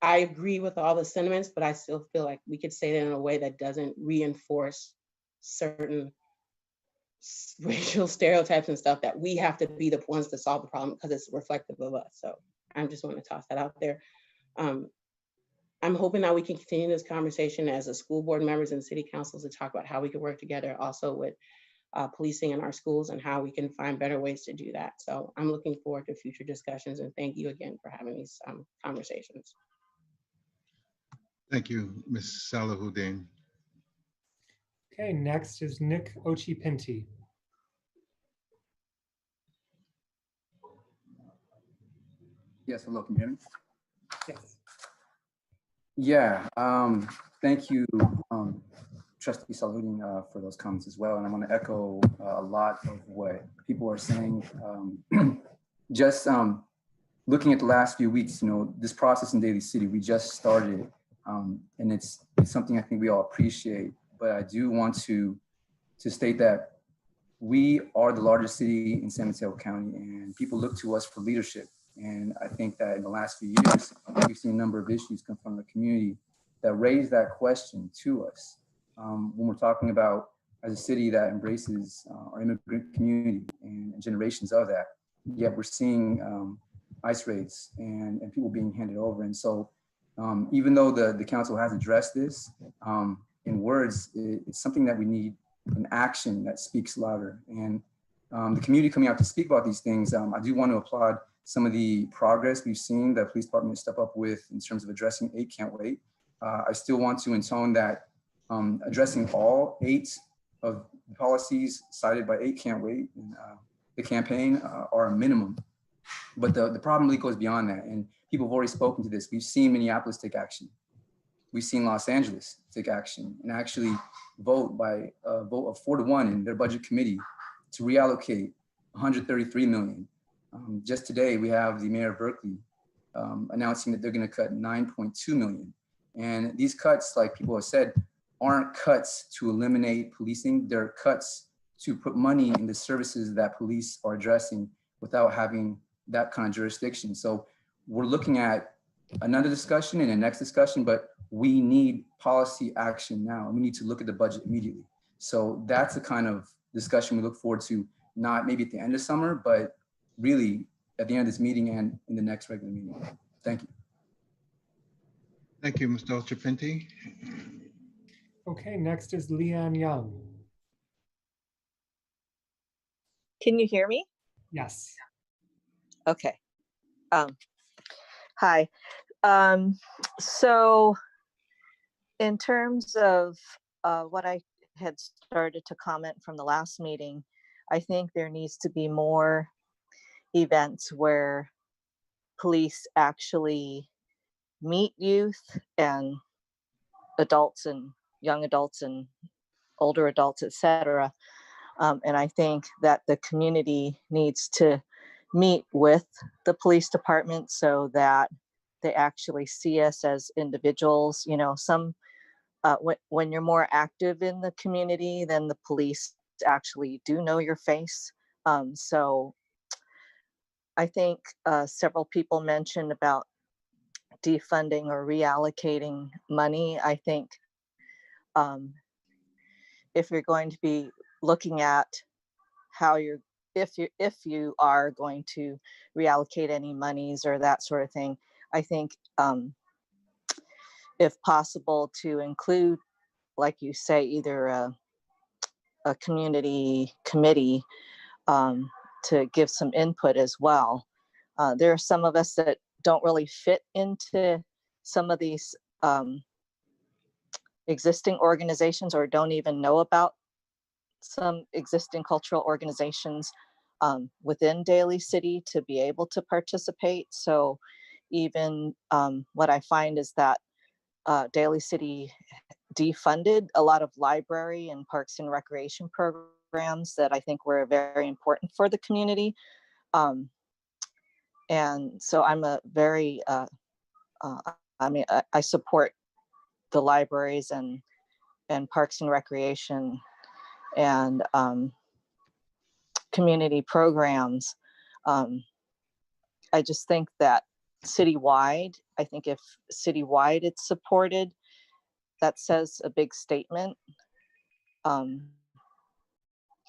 I agree with all the sentiments, but I still feel like we could say that in a way that doesn't reinforce certain racial stereotypes and stuff, that we have to be the ones to solve the problem because it's reflective of us. So I just want to toss that out there. I'm hoping that we can continue this conversation as a school board members and city councils to talk about how we can work together also with policing in our schools and how we can find better ways to do that. So I'm looking forward to future discussions, and thank you again for having these conversations.
Thank you, Ms. Salahuddin.
Okay, next is Nick Ochipinti.
Yes, hello, can you hear me?
Yes.
Yeah, thank you, Trustee Salahuddin, for those comments as well. And I'm going to echo a lot of what people are saying. Just looking at the last few weeks, this process in Daly City, we just started, and it's something I think we all appreciate. But I do want to state that we are the largest city in San Mateo County, and people look to us for leadership. And I think that in the last few years, we've seen a number of issues come from the community that raise that question to us. When we're talking about, as a city that embraces our immigrant community and generations of that, yet we're seeing ICE raids and people being handed over. And so even though the council has addressed this in words, it's something that we need an action that speaks louder. And the community coming out to speak about these things, I do want to applaud some of the progress we've seen the police department step up with in terms of addressing 8 Can't Wait. I still want to intone that addressing all 8 of the policies cited by 8 Can't Wait in the campaign are a minimum. But the problem really goes beyond that. And people have already spoken to this. We've seen Minneapolis take action. We've seen Los Angeles take action and actually vote by a vote of 4-1 in their budget committee to reallocate 133 million. Just today, we have the mayor of Berkeley announcing that they're going to cut 9.2 million. And these cuts, like people have said, aren't cuts to eliminate policing. They're cuts to put money in the services that police are addressing without having that kind of jurisdiction. So we're looking at another discussion and a next discussion, but we need policy action now. We need to look at the budget immediately. So that's the kind of discussion we look forward to, not maybe at the end of summer, but really at the end of this meeting and in the next regular meeting. Thank you.
Thank you, Mr. Chapinti.
Okay, next is Leanne Young.
Can you hear me?
Yes.
Okay. Hi. So in terms of what I had started to comment from the last meeting, I think there needs to be more events where police actually meet youth and adults and young adults and older adults, etc. And I think that the community needs to meet with the police department so that they actually see us as individuals. You know, when you're more active in the community, then the police actually do know your face. So I think several people mentioned about defunding or reallocating money. I think if you're going to be looking at how if you are going to reallocate any monies or that sort of thing, I think if possible to include, like you say, either a community committee to give some input as well. There are some of us that don't really fit into some of these existing organizations or don't even know about some existing cultural organizations within Daly City to be able to participate. So even what I find is that Daly City defunded a lot of library and parks and recreation programs that I think were very important for the community. And so I'm a very, I support the libraries and parks and recreation and community programs. I just think that citywide, I think if citywide it's supported, that says a big statement. And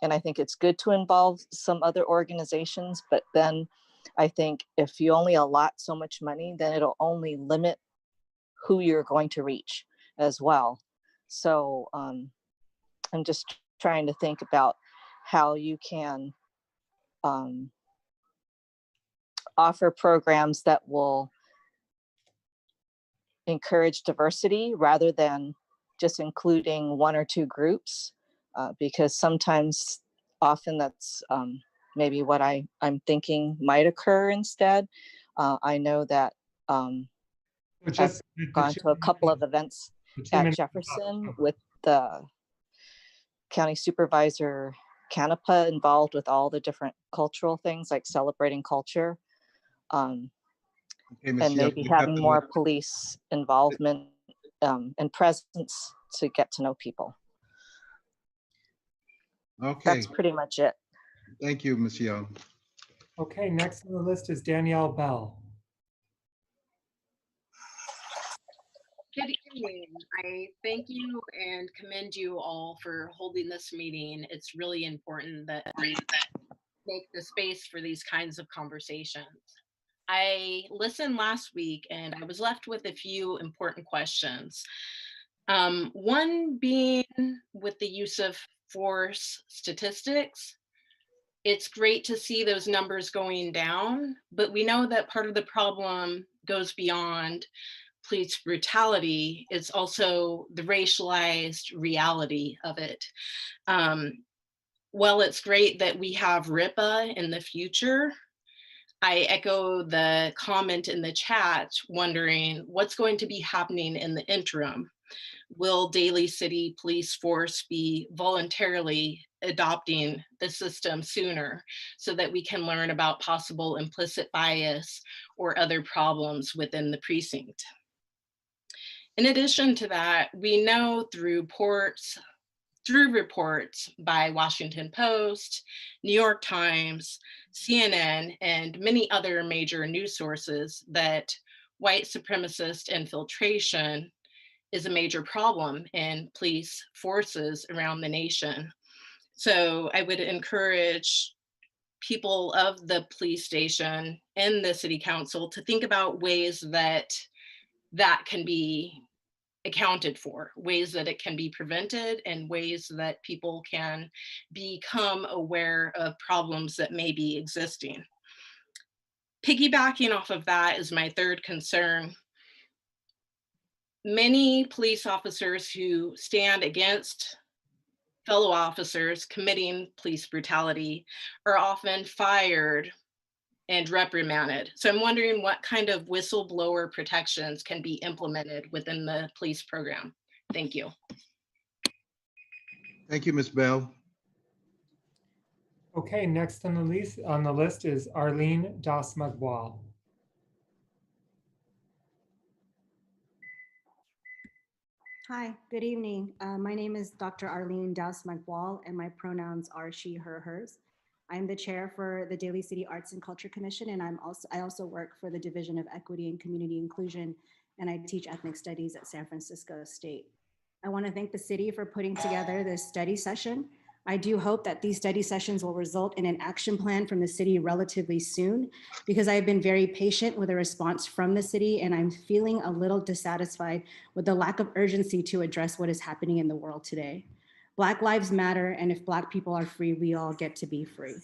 I think it's good to involve some other organizations, but then I think if you only allot so much money, then it'll only limit who you're going to reach as well. So I'm just trying to think about how you can offer programs that will encourage diversity rather than just including one or two groups, because sometimes, often that's maybe what I'm thinking might occur instead. I know that I've gone to a couple of events at Jefferson with the county supervisor Canepa involved with all the different cultural things like celebrating culture.
Okay,
and
Ms. Young,
maybe
we have
having
to-
more police involvement and presence to get to know people.
Okay,
That's pretty much it.
thank you, Ms. Young.
Okay, next on the list is Danielle Bell.
Good evening. I thank you and commend you all for holding this meeting. It's really important that we make the space for these kinds of conversations. I listened last week and I was left with a few important questions. One being with the use of force statistics. It's great to see those numbers going down, but we know that part of the problem goes beyond police brutality. It's also the racialized reality of it. While it's great that we have RIPA in the future, I echo the comment in the chat wondering what's going to be happening in the interim. Will Daly City Police Force be voluntarily adopting the system sooner so that we can learn about possible implicit bias or other problems within the precinct? In addition to that, we know through reports by Washington Post, New York Times, CNN, and many other major news sources that white supremacist infiltration is a major problem in police forces around the nation. So I would encourage people of the police station and the city council to think about ways that that can be accounted for, ways that it can be prevented, and ways that people can become aware of problems that may be existing. Piggybacking off of that is my third concern. Many police officers who stand against fellow officers committing police brutality are often fired and reprimanded. So I'm wondering what kind of whistleblower protections can be implemented within the police program. Thank you.
Thank you, Ms. Bell.
Okay, next on the list is Arlene Das-Magwal.
Hi, good evening. My name is Dr. Arlene Das-Magwal, and my pronouns are she, her, hers. I'm the chair for the Daly City Arts and Culture Commission, and I also work for the Division of Equity and Community Inclusion, and I teach ethnic studies at San Francisco State. I want to thank the city for putting together this study session. I do hope that these study sessions will result in an action plan from the city relatively soon, because I've been very patient with a response from the city, and I'm feeling a little dissatisfied with the lack of urgency to address what is happening in the world today. Black lives matter, and if Black people are free, we all get to be free.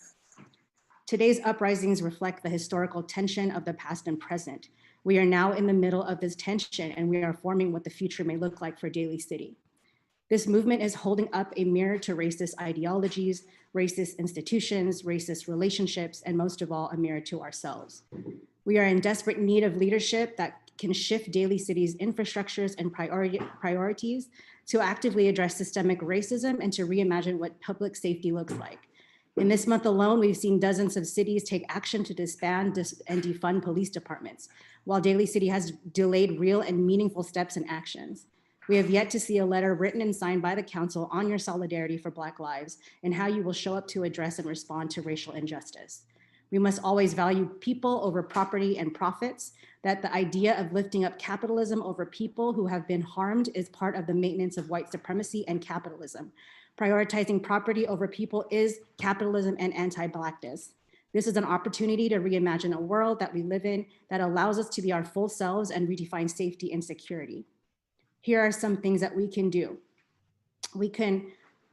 Today's uprisings reflect the historical tension of the past and present. We are now in the middle of this tension, and we are forming what the future may look like for Daly City. This movement is holding up a mirror to racist ideologies, racist institutions, racist relationships, and most of all, a mirror to ourselves. We are in desperate need of leadership that can shift Daly City's infrastructures and priorities to actively address systemic racism and to reimagine what public safety looks like. In this month alone, we've seen dozens of cities take action to disband and defund police departments, while Daly City has delayed real and meaningful steps and actions. We have yet to see a letter written and signed by the council on your solidarity for Black lives and how you will show up to address and respond to racial injustice. We must always value people over property and profits, that the idea of lifting up capitalism over people who have been harmed is part of the maintenance of white supremacy and capitalism. Prioritizing property over people is capitalism and anti-Blackness. This is an opportunity to reimagine a world that we live in that allows us to be our full selves and redefine safety and security. Here are some things that we can do. We can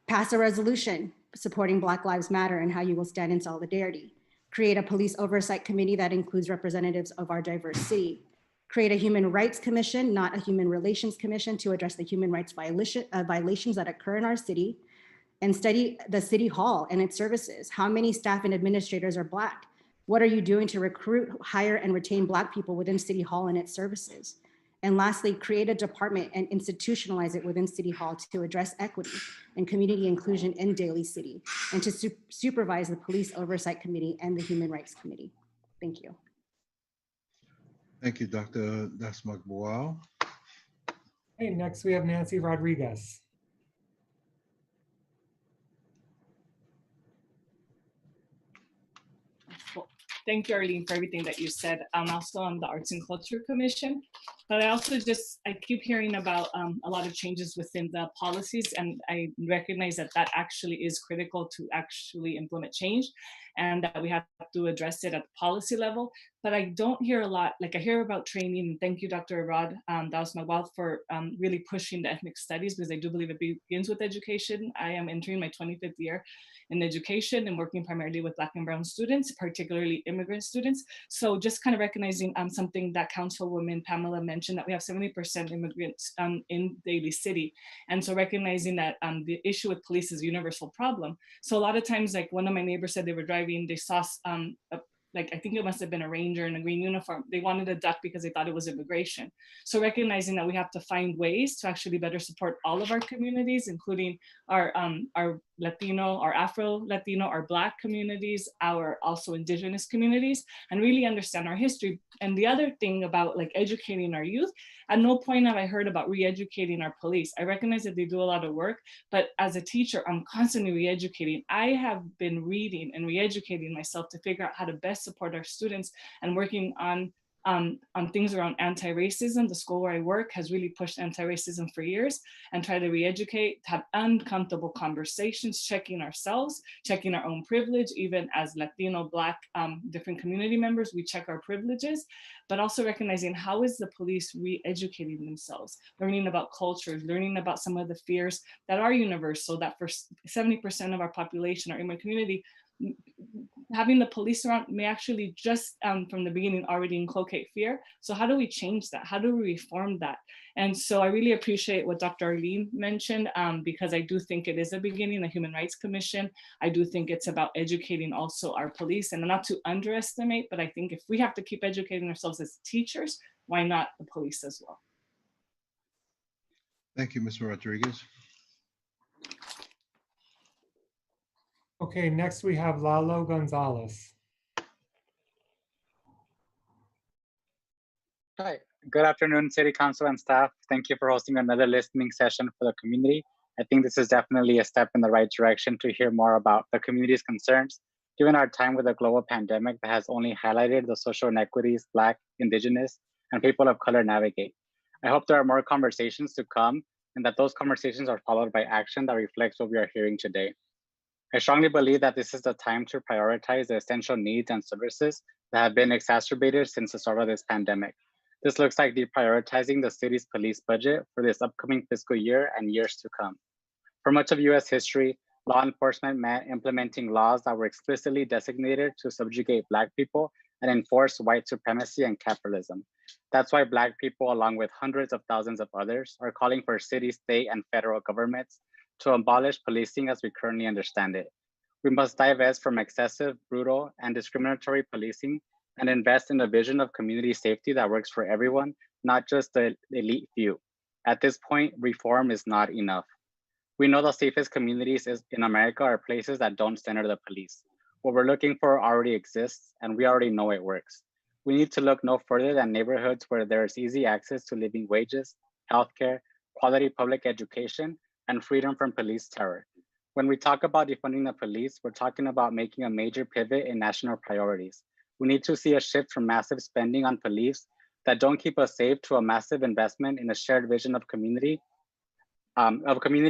pass a resolution supporting Black Lives Matter and how you will stand in solidarity. Create a police oversight committee that includes representatives of our diverse city. Create a human rights commission, not a human relations commission, to address the human rights violations that occur in our city. And study the city hall and its services. How many staff and administrators are Black? What are you doing to recruit, hire, and retain Black people within City Hall and its services? And lastly, create a department and institutionalize it within City Hall to address equity and community inclusion in Daly City, and to supervise the Police Oversight Committee and the Human Rights Committee. Thank you.
Thank you, Dr. Das-Magwal.
Okay, next we have Nancy Rodriguez.
Well, thank you, Arlene, for everything that you said. I'm also on the Arts and Culture Commission. But I also I keep hearing about a lot of changes within the policies, and I recognize that that actually is critical to actually implement change, and that we have to address it at the policy level. But I don't hear a lot, like I hear about training, and thank you, Dr. Rod Dausmawal, for really pushing the ethnic studies, because I do believe it begins with education. I am entering my 25th year in education and working primarily with Black and Brown students, particularly immigrant students. So just kind of recognizing something that Councilwoman Pamela mentioned, that we have 70% immigrants in Daly City. And so recognizing that the issue with police is a universal problem. So a lot of times, like one of my neighbors said, they were driving, they saw like I think it must have been a ranger in a green uniform. They wanted a duck because they thought it was immigration. So recognizing that we have to find ways to actually better support all of our communities, including our Latino, our Afro-Latino, our Black communities, our also Indigenous communities, and really understand our history. And the other thing about like educating our youth, at no point have I heard about re-educating our police. I recognize that they do a lot of work, but as a teacher, I'm constantly re-educating. I have been reading and re-educating myself to figure out how to best support our students, and working on things around anti-racism. The school where I work has really pushed anti-racism for years, and try to re-educate, have uncomfortable conversations, checking ourselves, checking our own privilege. Even as Latino, Black, different community members, we check our privileges, but also recognizing how is the police re-educating themselves, learning about cultures, learning about some of the fears that are universal, that for 70% of our population are in my community, having the police around may actually just from the beginning already inculcate fear. So how do we change that? How do we reform that? And so I really appreciate what Dr. Arlene mentioned, because I do think it is a beginning, the Human Rights Commission. I do think it's about educating also our police, and not to underestimate, but I think if we have to keep educating ourselves as teachers, why not the police as well?
Thank you, Ms. Rodriguez.
Okay, next we have Lalo Gonzalez.
Hi, good afternoon, City Council and staff. Thank you for hosting another listening session for the community. I think this is definitely a step in the right direction to hear more about the community's concerns, given our time with a global pandemic that has only highlighted the social inequities Black, Indigenous, and people of color navigate. I hope there are more conversations to come, and that those conversations are followed by action that reflects what we are hearing today. I strongly believe that this is the time to prioritize the essential needs and services that have been exacerbated since the start of this pandemic. This looks like deprioritizing the city's police budget for this upcoming fiscal year and years to come. For much of US history, law enforcement meant implementing laws that were explicitly designated to subjugate Black people and enforce white supremacy and capitalism. That's why Black people, along with hundreds of thousands of others, are calling for city, state, and federal governments to abolish policing as we currently understand it. We must divest from excessive, brutal, and discriminatory policing and invest in a vision of community safety that works for everyone, not just the elite few. At this point, reform is not enough. We know the safest communities in America are places that don't center the police. What we're looking for already exists, and we already know it works. We need to look no further than neighborhoods where there's easy access to living wages, healthcare, quality public education, and freedom from police terror. When we talk about defunding the police, we're talking about making a major pivot in national priorities. We need to see a shift from massive spending on police that don't keep us safe to a massive investment in a shared vision of community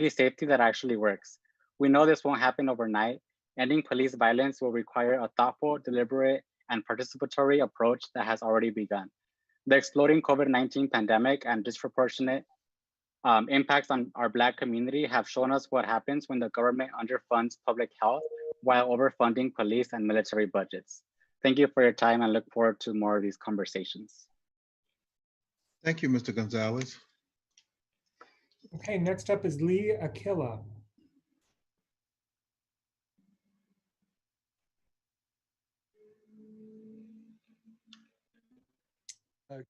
safety that actually works. We know this won't happen overnight. Ending police violence will require a thoughtful, deliberate, and participatory approach that has already begun. The exploding COVID-19 pandemic and disproportionate impacts on our Black community have shown us what happens when the government underfunds public health while overfunding police and military budgets. Thank you for your time and look forward to more of these conversations.
Thank you, Mr. Gonzalez.
Okay, next up is Lee Aquila.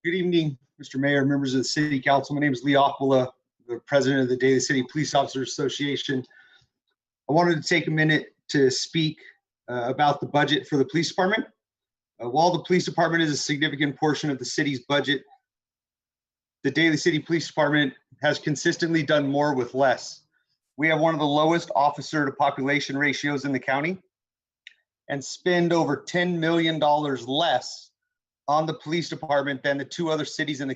Good evening, Mr. Mayor, members of the City Council. My name is Lee Aquila, the president of the Daly City Police Officers Association. I wanted to take a minute to speak about the budget for the police department. While the police department is a significant portion of the city's budget, the Daly City Police Department has consistently done more with less. We have one of the lowest officer to population ratios in the county and spend over $10 million less on the police department than the two other cities in the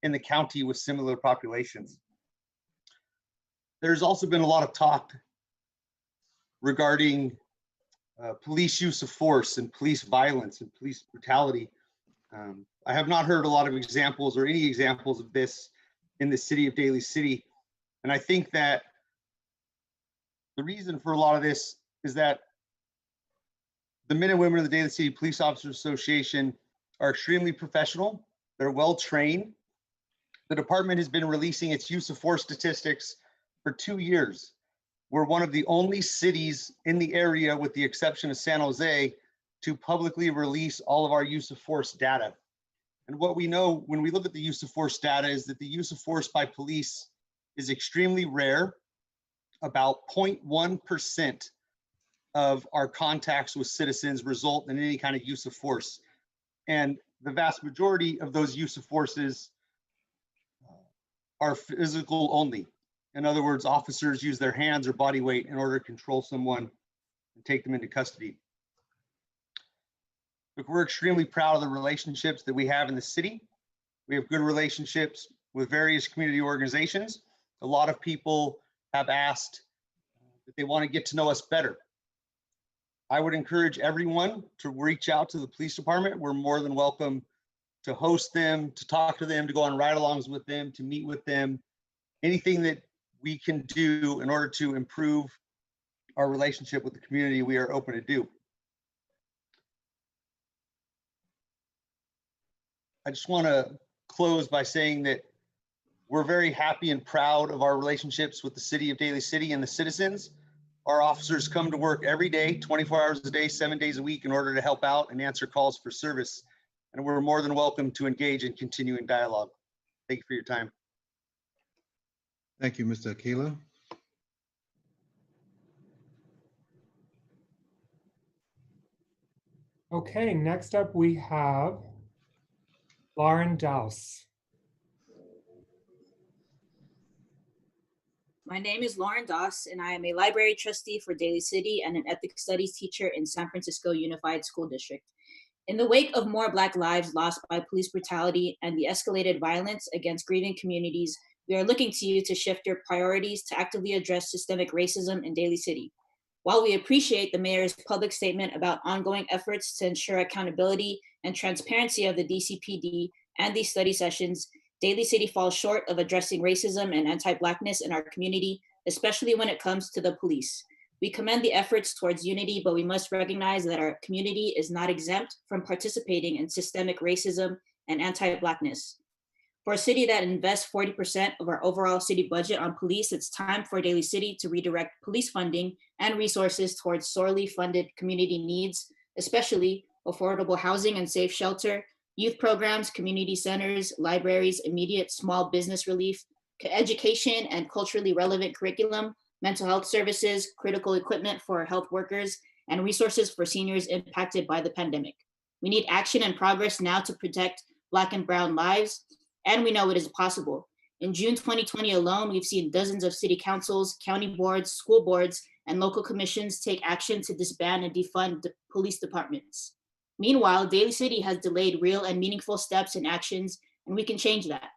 in the county with similar populations. There's also been a lot of talk regarding police use of force and police violence and police brutality. I have not heard a lot of examples or any examples of this in the city of Daly City. And I think that the reason for a lot of this is that the men and women of the Daly City Police Officers Association are extremely professional. They're well trained. The department has been releasing its use of force statistics for 2 years. We're one of the only cities in the area, with the exception of San Jose, to publicly release all of our use of force data. And what we know when we look at the use of force data is that the use of force by police is extremely rare. About 0.1% of our contacts with citizens result in any kind of use of force. And the vast majority of those use of forces are physical only. In other words, officers use their hands or body weight in order to control someone and take them into custody. Look, we're extremely proud of the relationships that we have in the city. We have good relationships with various community organizations. A lot of people have asked that they want to get to know us better. I would encourage everyone to reach out to the police department. We're more than welcome to host them, to talk to them, to go on ride-alongs with them, to meet with them. Anything that we can do in order to improve our relationship with the community, we are open to do. I just want to close by saying that we're very happy and proud of our relationships with the city of Daly City and the citizens. Our officers come to work every day, 24 hours a day, 7 days a week, in order to help out and answer calls for service. And we're more than welcome to engage in continuing dialogue. Thank you for your time.
Thank you, Mr. Aquila.
Okay, next up we have Lauren Dowse.
My name is Lauren Doss, and I am a library trustee for Daly City and an ethics studies teacher in San Francisco Unified School District. In the wake of more Black lives lost by police brutality and the escalated violence against grieving communities, we are looking to you to shift your priorities to actively address systemic racism in Daly City. While we appreciate the mayor's public statement about ongoing efforts to ensure accountability and transparency of the DCPD and these study sessions, Daly City falls short of addressing racism and anti-Blackness in our community, especially when it comes to the police. We commend the efforts towards unity, but we must recognize that our community is not exempt from participating in systemic racism and anti-Blackness. For a city that invests 40% of our overall city budget on police, it's time for Daly City to redirect police funding and resources towards sorely funded community needs, especially affordable housing and safe shelter, youth programs, community centers, libraries, immediate small business relief, education and culturally relevant curriculum, mental health services, critical equipment for health workers, and resources for seniors impacted by the pandemic. We need action and progress now to protect Black and Brown lives, and we know it is possible. In June 2020 alone, we've seen dozens of city councils, county boards, school boards, and local commissions take action to disband and defund the police departments. Meanwhile, Daly City has delayed real and meaningful steps and actions, and we can change that.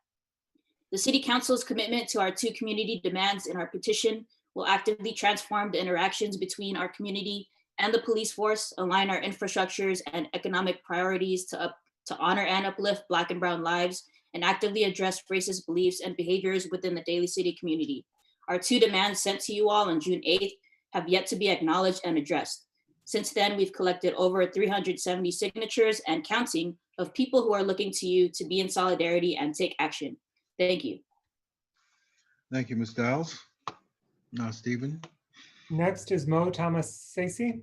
The City Council's commitment to our two community demands in our petition will actively transform the interactions between our community and the police force, align our infrastructures and economic priorities to honor and uplift Black and Brown lives, and actively address racist beliefs and behaviors within the Daly City community. Our two demands sent to you all on June 8th have yet to be acknowledged and addressed. Since then, we've collected over 370 signatures and counting of people who are looking to you to be in solidarity and take action. Thank you.
Thank you, Ms. Dowles. Now, Stephen.
Next is Mo Tamasese.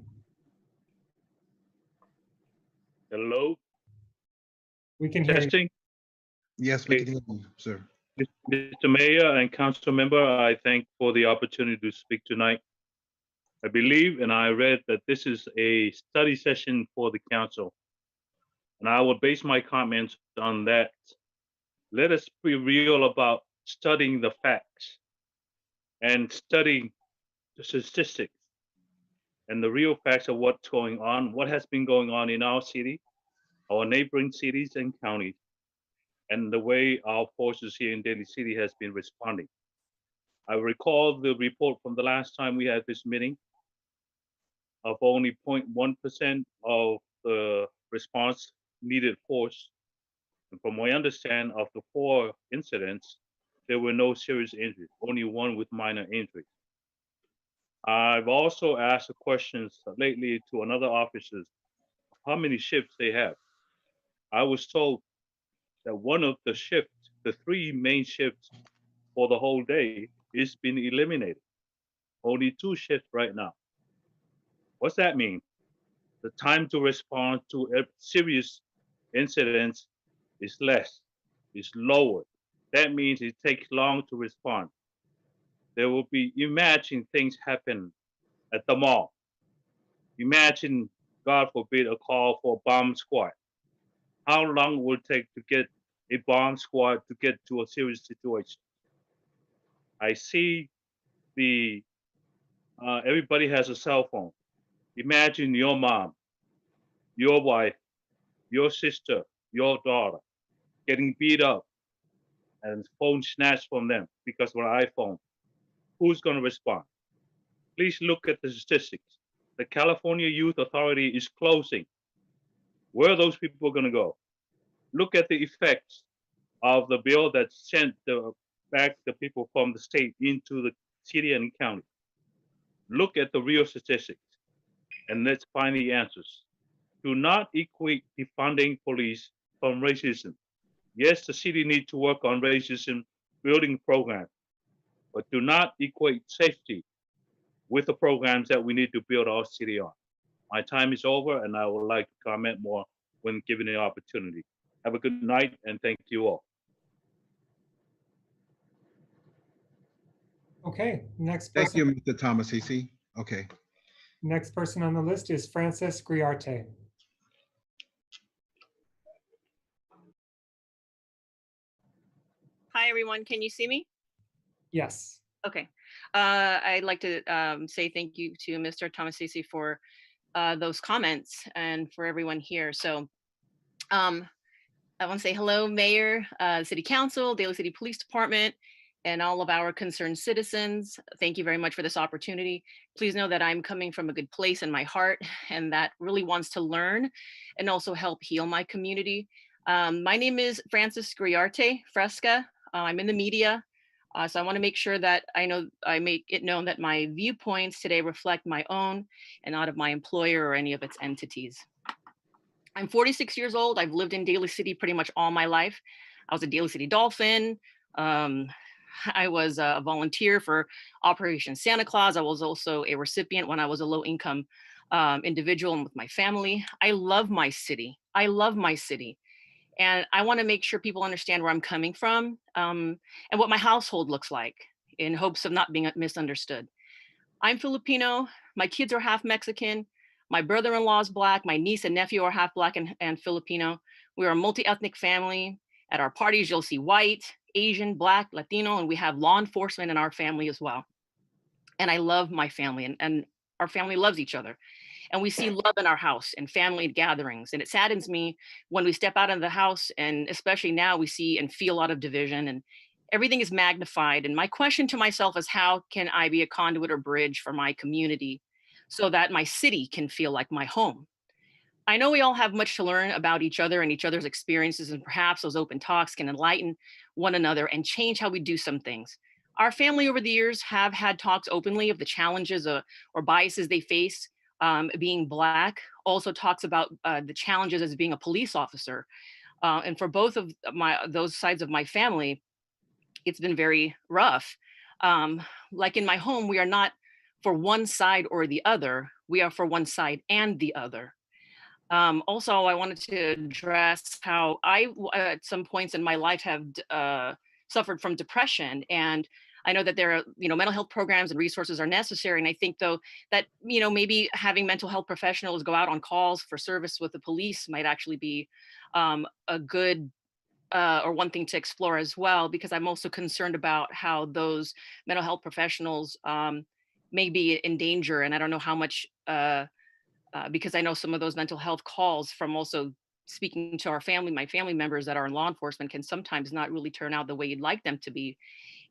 Hello.
We can hear you.
Testing.
Yes, we can hear you, sir.
Mr. Mayor and Council Member, I thank for the opportunity to speak tonight. I believe and I read that this is a study session for the council, and I will base my comments on that. Let us be real about studying the facts and studying the statistics and the real facts of what's going on, what has been going on in our city, our neighboring cities and counties, and the way our forces here in Daly City has been responding. I recall the report from the last time we had this meeting of only 0.1% of the response needed force. And from what I understand, of the 4 incidents, there were no serious injuries, only 1 with minor injuries. I've also asked the questions lately to another officers, how many shifts they have. I was told that one of the shifts, the 3 main shifts for the whole day, is being eliminated. Only 2 shifts right now. What's that mean? The time to respond to serious incidents is less, is lower. That means it takes long to respond. There will be, imagine things happen at the mall. Imagine, God forbid, a call for a bomb squad. How long will it take to get a bomb squad to get to a serious situation? I see the, everybody has a cell phone. Imagine your mom, your wife, your sister, your daughter getting beat up and phone snatched from them because of an iPhone. Who's going to respond? Please look at the statistics. The California Youth Authority is closing. Where are those people going to go? Look at the effects of the bill that sent back the people from the state into the city and county. Look at the real statistics and let's find the answers. Do not equate defunding police from racism. Yes, the city needs to work on racism building programs, but do not equate safety with the programs that we need to build our city on. My time is over and I would like to comment more when given the opportunity. Have a good night and thank you all.
Okay, next
Thank
person.
you, Mr. Thomasisi. Okay.
Next person on the list is Francis Griarte.
Hi, everyone. Can you see me?
Yes.
Okay. I'd like to say thank you to Mr. Thomasisi for those comments and for everyone here. So I want to say hello, Mayor, City Council, Daly City Police Department, and all of our concerned citizens. Thank you very much for this opportunity. Please know that I'm coming from a good place in my heart and that really wants to learn and also help heal my community. My name is Francis Griarte Fresca. I'm in the media. So I want to make sure that I make it known that my viewpoints today reflect my own and not of my employer or any of its entities. I'm 46 years old. I've lived in Daly City pretty much all my life. I was a Daly City Dolphin. I was a volunteer for Operation Santa Claus. I was also a recipient when I was a low-income individual and with my family. I love my city. I love my city. And I want to make sure people understand where I'm coming from and what my household looks like in hopes of not being misunderstood. I'm Filipino. My kids are half Mexican. My brother-in-law is Black. My niece and nephew are half Black and Filipino. We are a multi-ethnic family. At our parties, you'll see white, Asian, Black, Latino, and we have law enforcement in our family as well. And I love my family and our family loves each other. And we see love in our house and family gatherings. And it saddens me when we step out of the house, and especially now we see and feel a lot of division and everything is magnified. And my question to myself is, how can I be a conduit or bridge for my community so that my city can feel like my home? I know we all have much to learn about each other and each other's experiences, and perhaps those open talks can enlighten one another and change how we do some things. Our family over the years have had talks openly of the challenges or biases they face being Black, also talks about the challenges as being a police officer. And for both of those sides of my family, it's been very rough. Like in my home, we are not for one side or the other, we are for one side and the other. Also, I wanted to address how I, at some points in my life, have suffered from depression. And I know that there are, mental health programs and resources are necessary. And I think, though, that, maybe having mental health professionals go out on calls for service with the police might actually be a good or one thing to explore as well, because I'm also concerned about how those mental health professionals may be in danger. And I don't know how much because I know some of those mental health calls from also speaking to my family members that are in law enforcement can sometimes not really turn out the way you'd like them to be.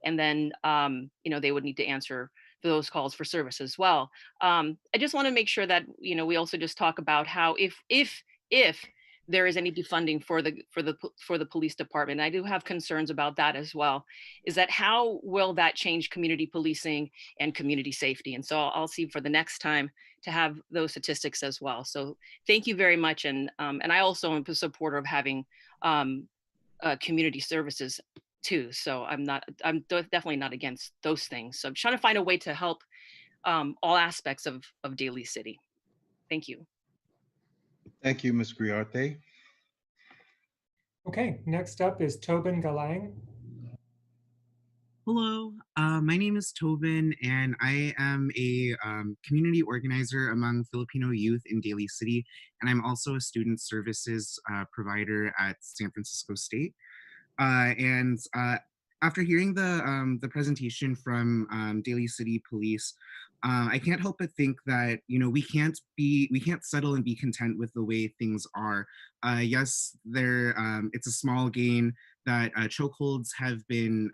And then, they would need to answer those calls for service as well. I just want to make sure that, we also just talk about how if there is any defunding for the police department, and I do have concerns about that as well, is that how will that change community policing and community safety? And so I'll see for the next time to have those statistics as well. So thank you very much. And I also am a supporter of having community services too. So I'm definitely not against those things. So I'm trying to find a way to help all aspects of Daly City. Thank you.
Thank you, Ms. Griarte.
Okay, next up is Tobin Galang.
Hello, my name is Tobin, and I am a community organizer among Filipino youth in Daly City, and I'm also a student services provider at San Francisco State. After hearing the presentation from Daly City Police, I can't help but think that we can't settle and be content with the way things are. Yes, it's a small gain that chokeholds have been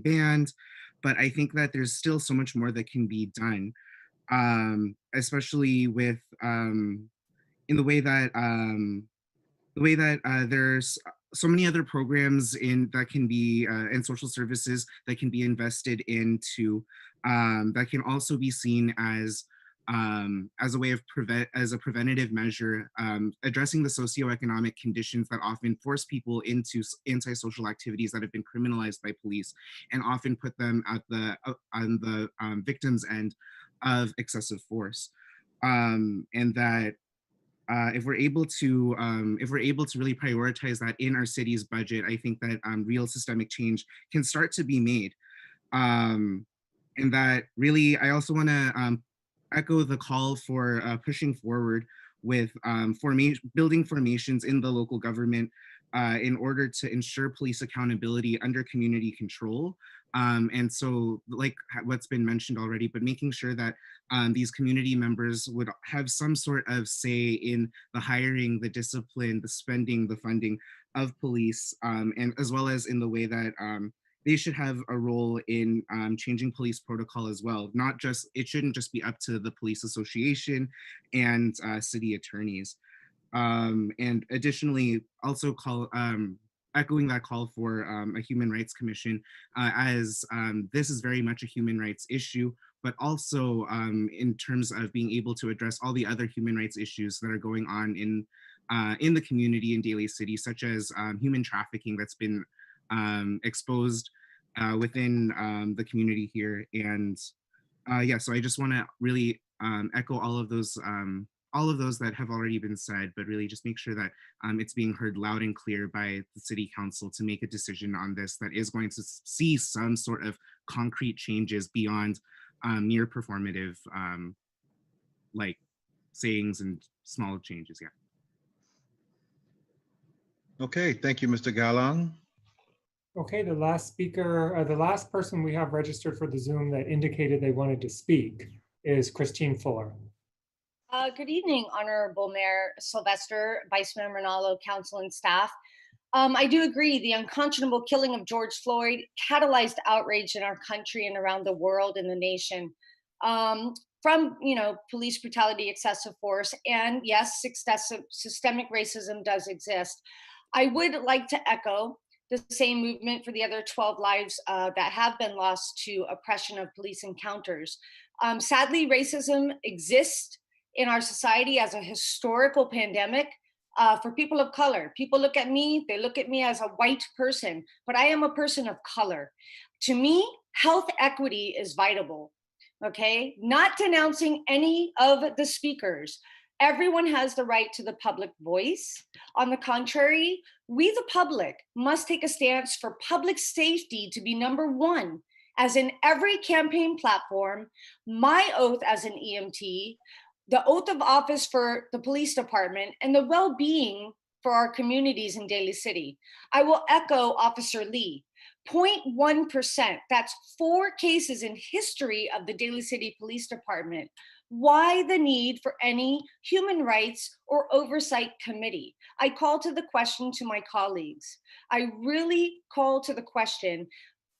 banned, but I think that there's still so much more that can be done, especially with in the way that there's so many other programs that can be and social services that can be invested into, that can also be seen as a way of as a preventative measure, addressing the socioeconomic conditions that often force people into antisocial activities that have been criminalized by police, and often put them at on the victim's end of excessive force, and that if we're able to really prioritize that in our city's budget, I think that real systemic change can start to be made. And that really, I also want to echo the call for pushing forward with building formations in the local government in order to ensure police accountability under community control. And so, like what's been mentioned already, but making sure that these community members would have some sort of say in the hiring, the discipline, the spending, the funding of police, and as well as in the way that they should have a role in changing police protocol as well. It shouldn't just be up to the police association and city attorneys. And additionally, also echoing that call for a human rights commission, as this is very much a human rights issue, but also in terms of being able to address all the other human rights issues that are going on in the community in Daly City, such as human trafficking that's been exposed within the community here. And yeah, so I just want to really echo all of those that have already been said, but really just make sure that it's being heard loud and clear by the city council to make a decision on this that is going to see some sort of concrete changes beyond mere performative like sayings and small changes. Yeah.
Okay, thank you, Mr. Galang.
Okay, the last speaker, the last person we have registered for the Zoom that indicated they wanted to speak is Christine Fuller.
Good evening, Honorable Mayor Sylvester, Vice Mayor Rinaldo, Council and staff. I do agree the unconscionable killing of George Floyd catalyzed outrage in our country and around the world and the nation. From police brutality, excessive force, and yes, systemic racism does exist. I would like to echo the same movement for the other 12 lives that have been lost to oppression of police encounters. Sadly, racism exists in our society as a historical pandemic for people of color. People look at me, they look at me as a white person, but I am a person of color. To me, health equity is vital, okay? Not denouncing any of the speakers. Everyone has the right to the public voice. On the contrary, we the public must take a stance for public safety to be number one, as in every campaign platform, my oath as an EMT, the oath of office for the police department, and the well-being for our communities in Daly City. I will echo Officer Lee. 0.1%, that's 4 cases in history of the Daly City Police Department. Why the need for any human rights or oversight committee? I call to the question to my colleagues. I really call to the question.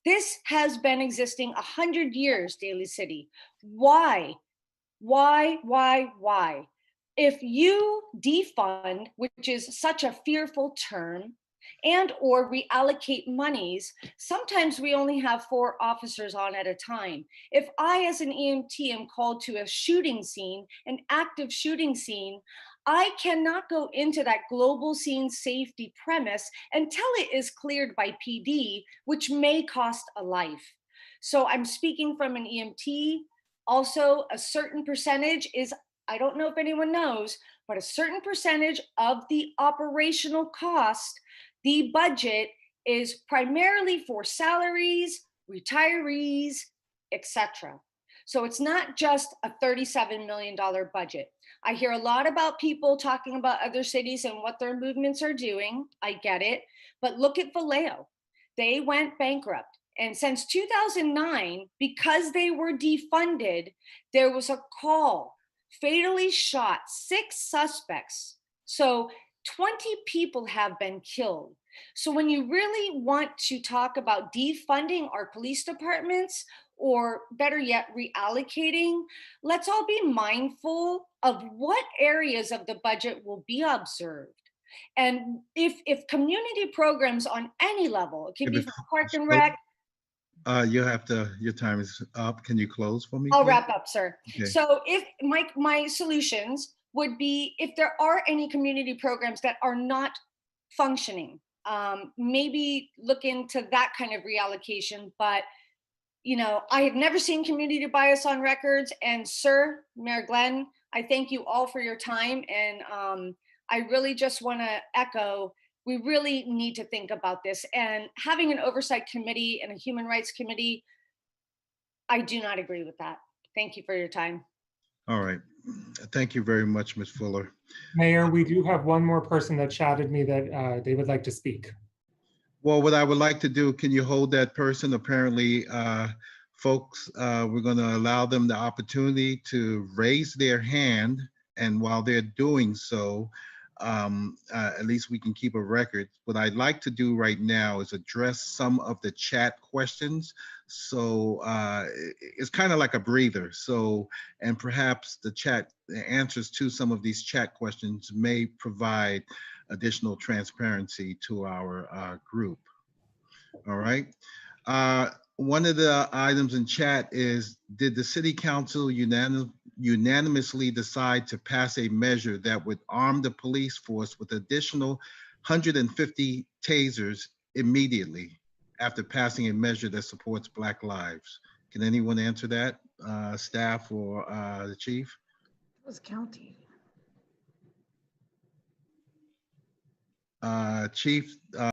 This has been existing 100 years, Daly City. Why? Why? If you defund, which is such a fearful term, and or reallocate monies, sometimes we only have 4 officers on at a time. If I, as an EMT, am called to a shooting scene, an active shooting scene, I cannot go into that global scene safety premise until it is cleared by PD, which may cost a life. So I'm speaking from an EMT. Also, a certain percentage is, I don't know if anyone knows, but a certain percentage of the operational cost, the budget, is primarily for salaries, retirees, etc. So it's not just a $37 million budget. I hear a lot about people talking about other cities and what their movements are doing. I get it. But look at Vallejo. They went bankrupt. And since 2009, because they were defunded, there was a call, fatally shot 6 suspects. So 20 people have been killed. So when you really want to talk about defunding our police departments, or better yet, reallocating, let's all be mindful of what areas of the budget will be observed. And if community programs on any level, it can be from Park and Rec.
You have to, your time is up. Can you close for me?
I'll
please?
wrap up, sir.
Okay.
So if my solutions would be, if there are any community programs that are not functioning, maybe look into that kind of reallocation. But you know, I have never seen community bias on records. And sir, Mayor Glenn, I thank you all for your time. And I really just want to echo, we really need to think about this. And having an oversight committee and a human rights committee, I do not agree with that. Thank you for your time.
All right. Thank you very much, Ms. Fuller.
Mayor, we do have one more person that chatted me that they would like to speak.
Well, what I would like to do, can you hold that person? Apparently, folks, we're going to allow them the opportunity to raise their hand. And while they're doing so, at least we can keep a record. What I'd like to do right now is address some of the chat questions. So it's kind of like a breather. So, and perhaps the answers to some of these chat questions may provide additional transparency to our group. All right. One of the items in chat is, did the city council unanimously decide to pass a measure that would arm the police force with additional 150 tasers immediately after passing a measure that supports Black lives? Can anyone answer that, staff or the chief?
It was county.
Chief?
It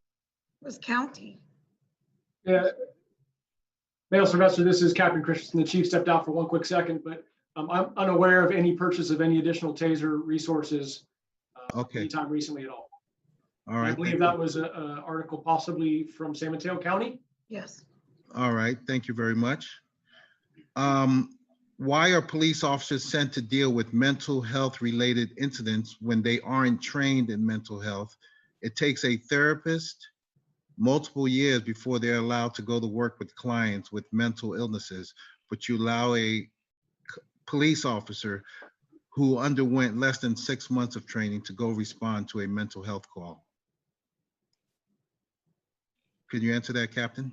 was county.
Yeah. Mayor Sylvester, this is Captain Christensen. The chief stepped out for one quick second, but I'm unaware of any purchase of any additional taser resources anytime recently at all.
All right.
I believe that was an article possibly from San Mateo County.
Yes.
All right. Thank you very much. Why are police officers sent to deal with mental health related incidents when they aren't trained in mental health? It takes a therapist multiple years before they're allowed to go to work with clients with mental illnesses, but you allow a police officer who underwent less than 6 months of training to go respond to a mental health call. Could you answer that, Captain?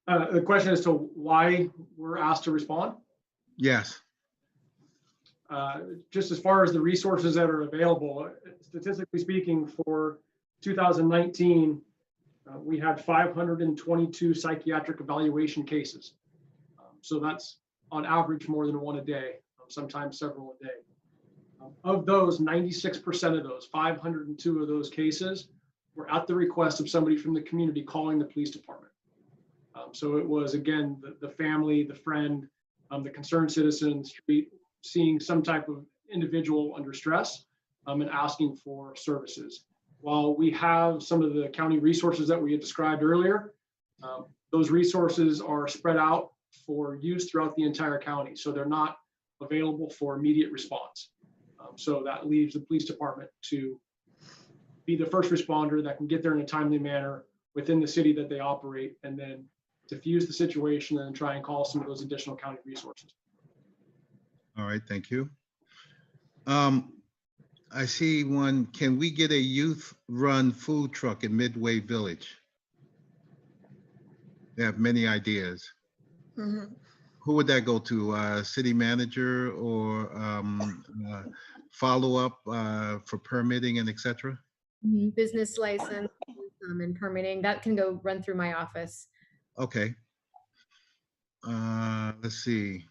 The question as to why we're asked to respond?
Yes.
Just as far as the resources that are available, statistically speaking, for 2019, we had 522 psychiatric evaluation cases. So that's on average more than one a day, sometimes several a day. Of those, 96% of those, 502 of those cases were at the request of somebody from the community calling the police department. So it was, again, the family, the friend, the concerned citizen in the street, seeing some type of individual under stress and asking for services. While we have some of the county resources that we had described earlier, those resources are spread out for use throughout the entire county. So they're not available for immediate response. So that leaves the police department to be the first responder that can get there in a timely manner within the city that they operate, and then diffuse the situation and try and call some of those additional county resources.
All right, thank you. I see one, can we get a youth-run food truck in Midway Village? They have many ideas.
Mhm.
Who would that go to? City manager or follow-up for permitting and et cetera?
Business license and permitting, that can go run through my office.
Okay. Let's see.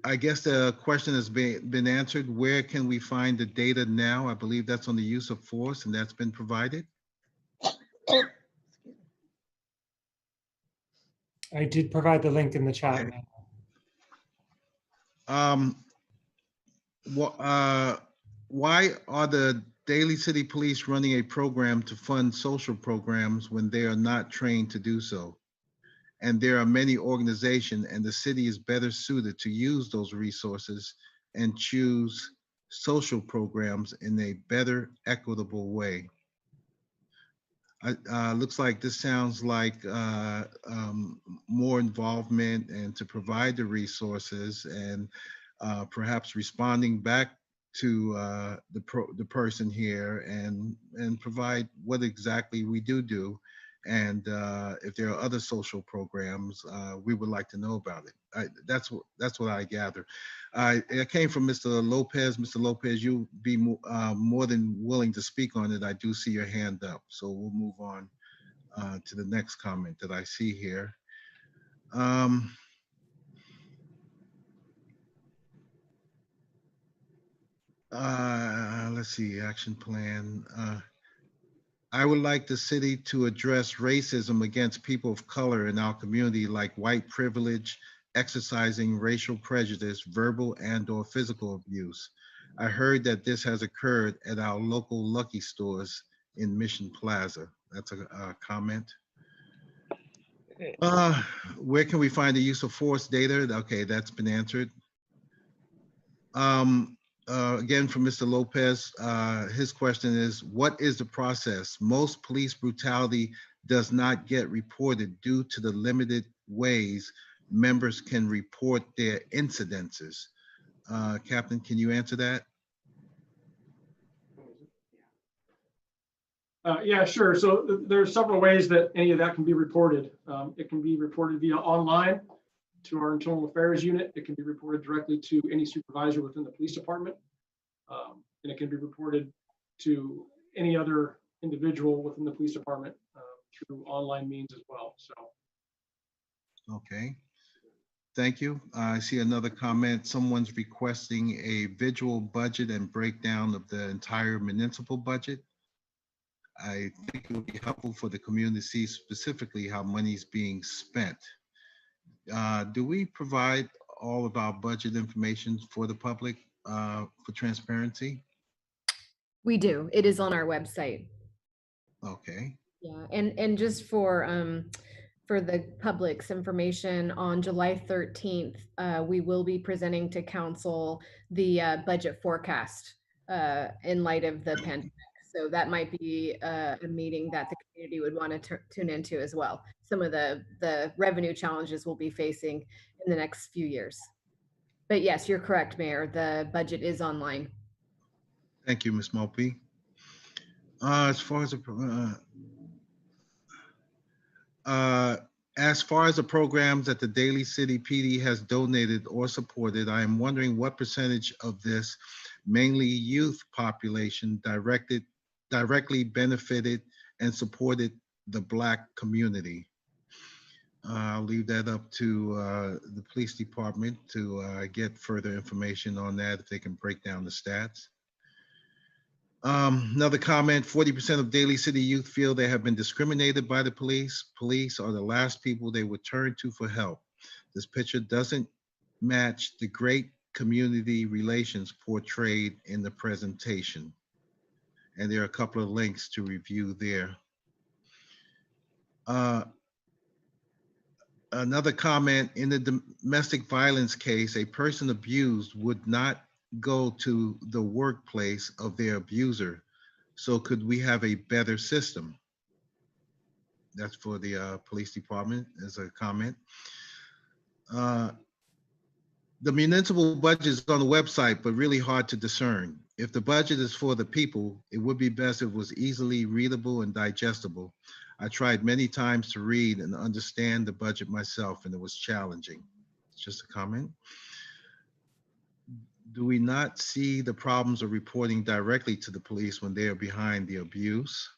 I guess the question has been answered. Where can we find the data now? I believe that's on the use of force, and that's been provided.
I did provide the link in the chat.
Okay. Why are the Daly City Police running a program to fund social programs when they are not trained to do so? And there are many organizations, and the city is better suited to use those resources and choose social programs in a better, equitable way. Looks like this sounds like more involvement and to provide the resources and perhaps responding back to the person here and provide what exactly we do. And if there are other social programs, we would like to know about it. That's what I gather. It came from Mr. Lopez. Mr. Lopez, you'll be more than willing to speak on it. I do see your hand up, so we'll move on to the next comment that I see here. Let's see, action plan. I would like the city to address racism against people of color in our community, like white privilege, exercising racial prejudice, verbal and/or physical abuse. I heard that this has occurred at our local Lucky stores in Mission Plaza. That's a comment. Where can we find the use of force data? Okay, that's been answered. Again, from Mr. Lopez, his question is, what is the process? Most police brutality does not get reported due to the limited ways members can report their incidences. Captain, can you answer that?
Yeah, sure. So there's several ways that any of that can be reported. It can be reported via online to our internal affairs unit. It can be reported directly to any supervisor within the police department. And it can be reported to any other individual within the police department through online means as well. So.
Okay, thank you. I see another comment. Someone's requesting a visual budget and breakdown of the entire municipal budget. I think it would be helpful for the community to see specifically how money is being spent. Do we provide all of our budget information for the public for transparency?
We do. It is on our website.
Okay.
Yeah, and just for the public's information, on July 13th, we will be presenting to council the budget forecast in light of the pandemic. So that might be a meeting that the community would want to tune into as well. Some of the revenue challenges we'll be facing in the next few years. But yes, you're correct, Mayor. The budget is online.
Thank you, Ms. Mulpey. As far as the programs that the Daly City PD has donated or supported, I am wondering what percentage of this, mainly youth population, directly benefited and supported the Black community. I'll leave that up to the police department to get further information on that, if they can break down the stats. Another comment, 40% of Daly City youth feel they have been discriminated by the police. Police are the last people they would turn to for help. This picture doesn't match the great community relations portrayed in the presentation. And there are a couple of links to review there. Uh, Another comment, in the domestic violence case, a person abused would not go to the workplace of their abuser. So could we have a better system? That's for the police department as a comment. Uh, the municipal budget is on the website, but really hard to discern. If the budget is for the people, it would be best if it was easily readable and digestible. I tried many times to read and understand the budget myself, and it was challenging. It's just a comment. Do we not see the problems of reporting directly to the police when they are behind the abuse?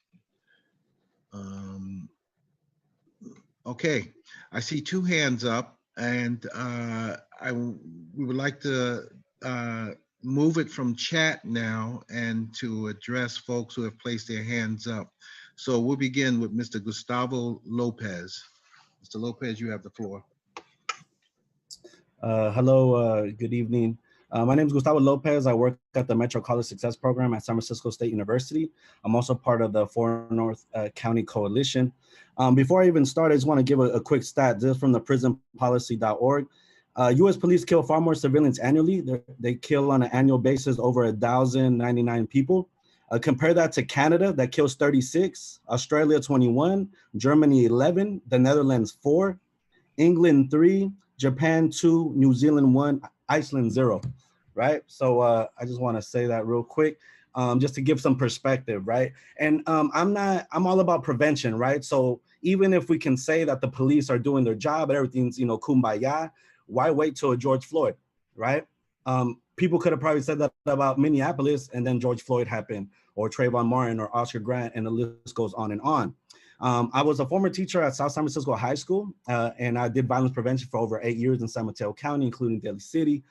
Okay, I see two hands up, and we would like to move it from chat now and to address folks who have placed their hands up. So we'll begin with Mr. Gustavo Lopez. Mr. Lopez, you have the floor.
Hello, good evening. My name is Gustavo Lopez. I work at the Metro College Success Program at San Francisco State University. I'm also part of the 4 North County Coalition. Before I even start, I just want to give a quick stat. This is from the prisonpolicy.org. U.S. police kill far more civilians annually. They kill on an annual basis over 1,099 people. Compare that to Canada, that kills 36, Australia 21, Germany 11, the Netherlands 4, England 3, Japan 2, New Zealand 1, Iceland 0, right? So I just want to say that real quick, just to give some perspective, right? And I'm all about prevention, right? So even if we can say that the police are doing their job and everything's, kumbaya, why wait till a George Floyd, right? People could have probably said that about Minneapolis, and then George Floyd happened, or Trayvon Martin, or Oscar Grant, and the list goes on and on. I was a former teacher at South San Francisco High School, and I did violence prevention for over 8 years in San Mateo County, including Daly City,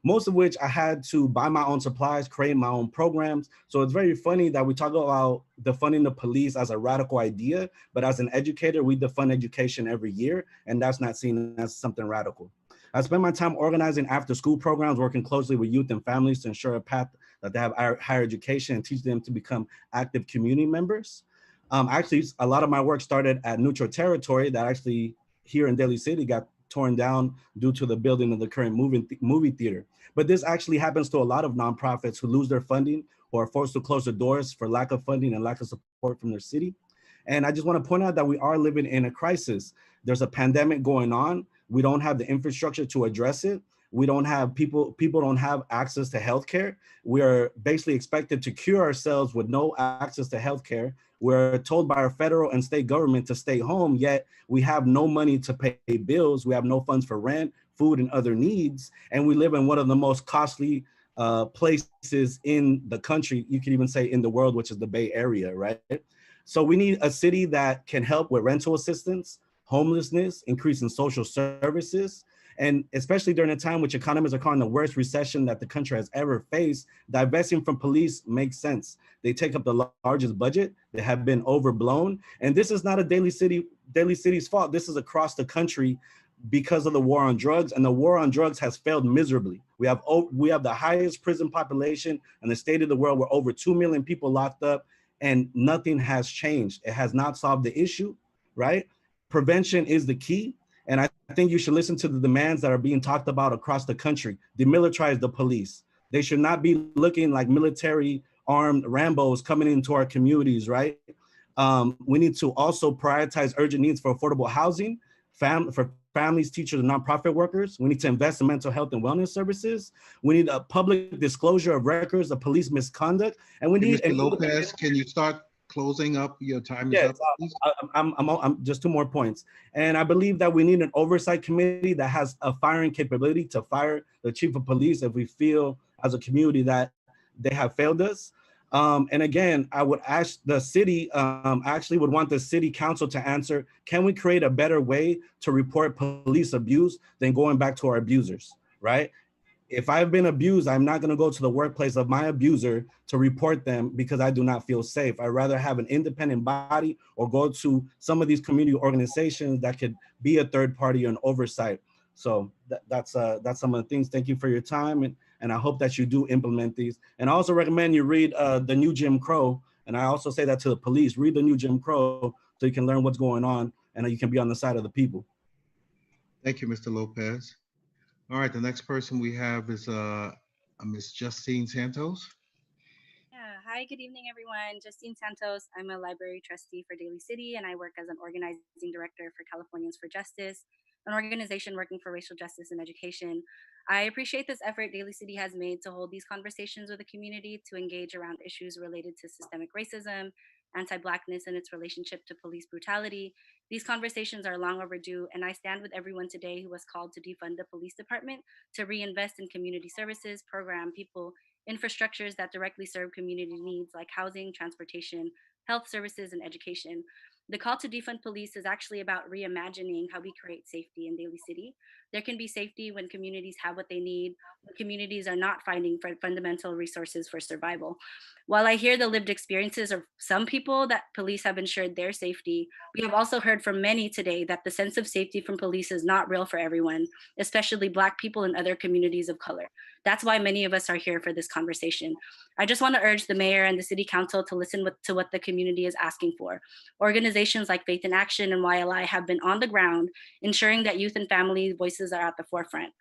most of which I had to buy my own supplies, create my own programs. So it's very funny that we talk about defunding the police as a radical idea, but as an educator, we defund education every year, and that's not seen as something radical. I spent my time organizing after-school programs, working closely with youth and families to ensure a path that they have higher education and teach them to become active community members. Actually, a lot of my work started at Neutral Territory that actually here in Daly City got torn down due to the building of the current movie theater. But this actually happens to a lot of nonprofits who lose their funding or are forced to close their doors for lack of funding and lack of support from their city. And I just want to point out that we are living in a crisis. There's a pandemic going on. We don't have the infrastructure to address it. We don't have people don't have access to healthcare. We are basically expected to cure ourselves with no access to healthcare. We're told by our federal and state government to stay home, yet we have no money to pay bills. We have no funds for rent, food, and other needs. And we live in one of the most costly places in the country, you could even say in the world, which is the Bay Area, right? So we need a city that can help with rental assistance, homelessness, increase in social services, and especially during a time which economists are calling the worst recession that the country has ever faced, divesting from police makes sense. They take up the largest budget, they have been overblown, and this is not a Daly City's fault. This is across the country because of the war on drugs, and the war on drugs has failed miserably. We have the highest prison population in the state of the world. We're over 2 million people locked up, and nothing has changed. It has not solved the issue, right? Prevention is the key. And I think you should listen to the demands that are being talked about across the country. Demilitarize the police. They should not be looking like military armed Rambos coming into our communities, right? We need to also prioritize urgent needs for affordable housing, for families, teachers, and nonprofit workers. We need to invest in mental health and wellness services. We need a public disclosure of records of police misconduct. And we need—
Mr. Lopez, can you start closing up? Your time is up.
I'm just 2 more points. And I believe that we need an oversight committee that has a firing capability to fire the chief of police if we feel as a community that they have failed us. And again, I would ask the city, actually would want the city council to answer, can we create a better way to report police abuse than going back to our abusers, right? If I've been abused, I'm not going to go to the workplace of my abuser to report them because I do not feel safe. I'd rather have an independent body or go to some of these community organizations that could be a third party and oversight. So that's some of the things. Thank you for your time. And I hope that you do implement these. And I also recommend you read The New Jim Crow. And I also say that to the police, read The New Jim Crow so you can learn what's going on and you can be on the side of the people.
Thank you, Mr. Lopez. All right, the next person we have is Ms. Justine Santos.
Yeah, hi, good evening, everyone. Justine Santos. I'm a library trustee for Daly City, and I work as an organizing director for Californians for Justice, an organization working for racial justice in education. I appreciate this effort Daly City has made to hold these conversations with the community to engage around issues related to systemic racism, anti-Blackness, and its relationship to police brutality. These conversations are long overdue, and I stand with everyone today who was called to defund the police department to reinvest in community services, program people, infrastructures that directly serve community needs like housing, transportation, health services, and education. The call to defund police is actually about reimagining how we create safety in Daly City. There can be safety when communities have what they need, when communities are not finding fundamental resources for survival. While I hear the lived experiences of some people that police have ensured their safety, we have also heard from many today that the sense of safety from police is not real for everyone, especially Black people and other communities of color. That's why many of us are here for this conversation. I just want to urge the mayor and the city council to listen to what the community is asking for. Organizations like Faith in Action and YLI have been on the ground, ensuring that youth and family voices are at the forefront.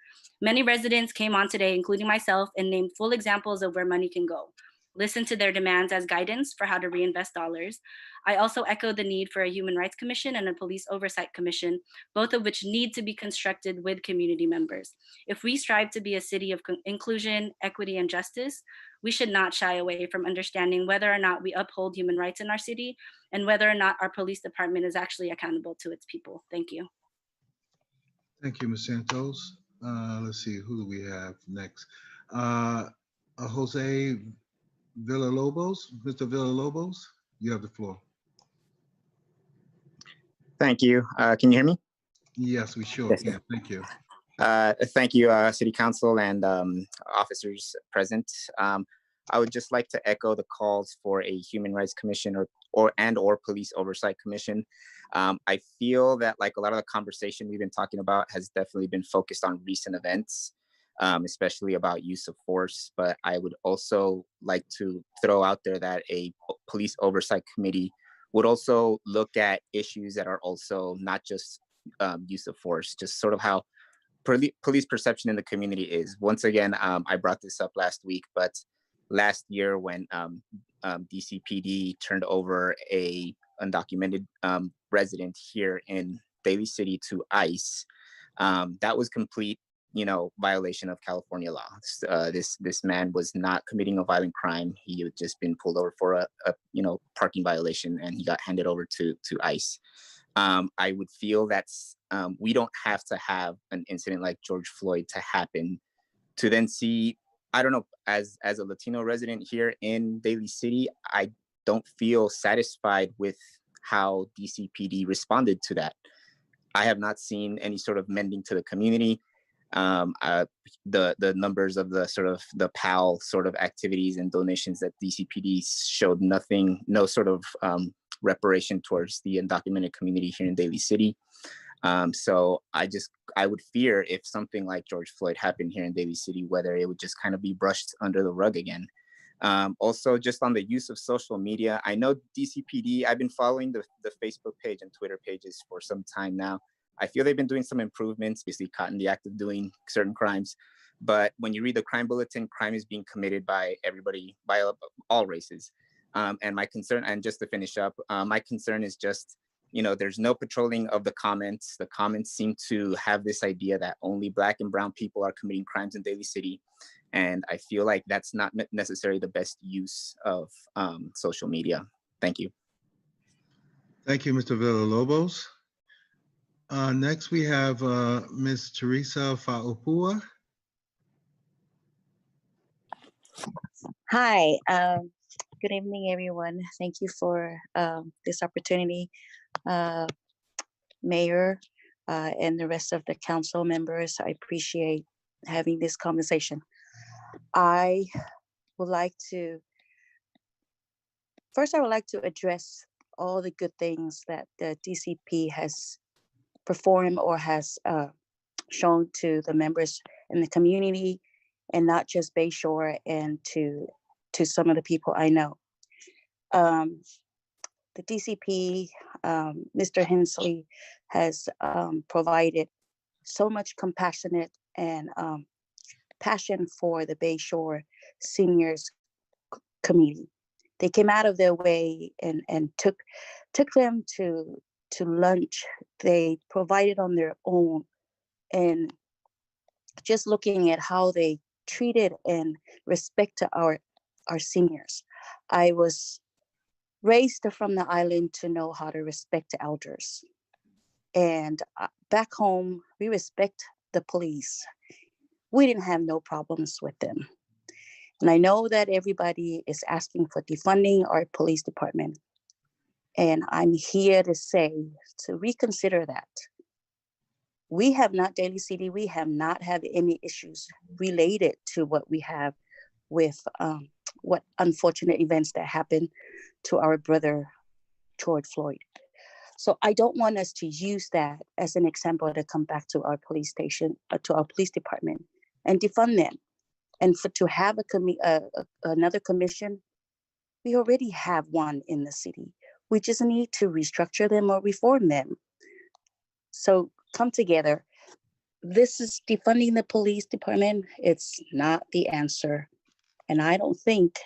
Many residents came on today, including myself, and named full examples of where money can go. Listen to their demands as guidance for how to reinvest dollars. I also echo the need for a Human Rights Commission and a Police Oversight Commission, both of which need to be constructed with community members. If we strive to be a city of inclusion, equity, and justice, we should not shy away from understanding whether or not we uphold human rights in our city and whether or not our police department is actually accountable to its people. Thank you.
Thank you, Ms. Santos. Let's see, who do we have next? Jose Villalobos. Mr. Villalobos, you have the floor.
Thank you. Can you hear me?
Yes, we sure
Yes.
can. Thank you.
Thank you, City Council and officers present. I would just like to echo the calls for a Human Rights Commission or Police Oversight Commission. I feel that like a lot of the conversation we've been talking about has definitely been focused on recent events, especially about use of force. But I would also like to throw out there that a Police Oversight Committee would also look at issues that are also not just use of force, just sort of how police perception in the community is. Once again, I brought this up last week, but last year when DCPD turned over a undocumented resident here in Daly City to ICE, that was complete, violation of California law. This man was not committing a violent crime. He had just been pulled over for a parking violation, and he got handed over to ICE. I would feel that we don't have to have an incident like George Floyd to happen to then see, I don't know, as a Latino resident here in Daly City, I don't feel satisfied with how DCPD responded to that. I have not seen any sort of mending to the community. The numbers of the PAL sort of activities and donations that DCPD showed no sort of reparation towards the undocumented community here in Daly City. So I would fear if something like George Floyd happened here in Daly City, whether it would just kind of be brushed under the rug again. Also, just on the use of social media, I know DCPD, I've been following the Facebook page and Twitter pages for some time now. I feel they've been doing some improvements, basically caught in the act of doing certain crimes. But when you read the crime bulletin, crime is being committed by everybody, by all races. And my concern, and just to finish up, my concern is just, there's no patrolling of the comments. The comments seem to have this idea that only Black and brown people are committing crimes in Daly City. And I feel like that's not necessarily the best use of social media. Thank you.
Thank you, Mr. Villalobos. Next, we have Ms. Teresa Fa'opua.
Hi, good evening, everyone. Thank you for this opportunity, Mayor, and the rest of the council members. I appreciate having this conversation. I would like to address all the good things that the DCP has performed or has shown to the members in the community, and not just Bayshore, and to some of the people I know. The DCP Mr. Hensley has provided so much compassionate and passion for the Bayshore Seniors Committee. They came out of their way and took them to lunch. They provided on their own, and just looking at how they treated and respect to our seniors. I was raised from the island to know how to respect the elders. And back home, we respect the police. We didn't have no problems with them. And I know that everybody is asking for defunding our police department. And I'm here to say, to reconsider that. We have not, Daly City, we have not had any issues related to what we have with what unfortunate events that happened to our brother, George Floyd. So I don't want us to use that as an example to come back to our police station, to our police department and defund them. And to have another commission, we already have one in the city. We just need to restructure them or reform them. So come together. This is defunding the police department. It's not the answer. And I don't think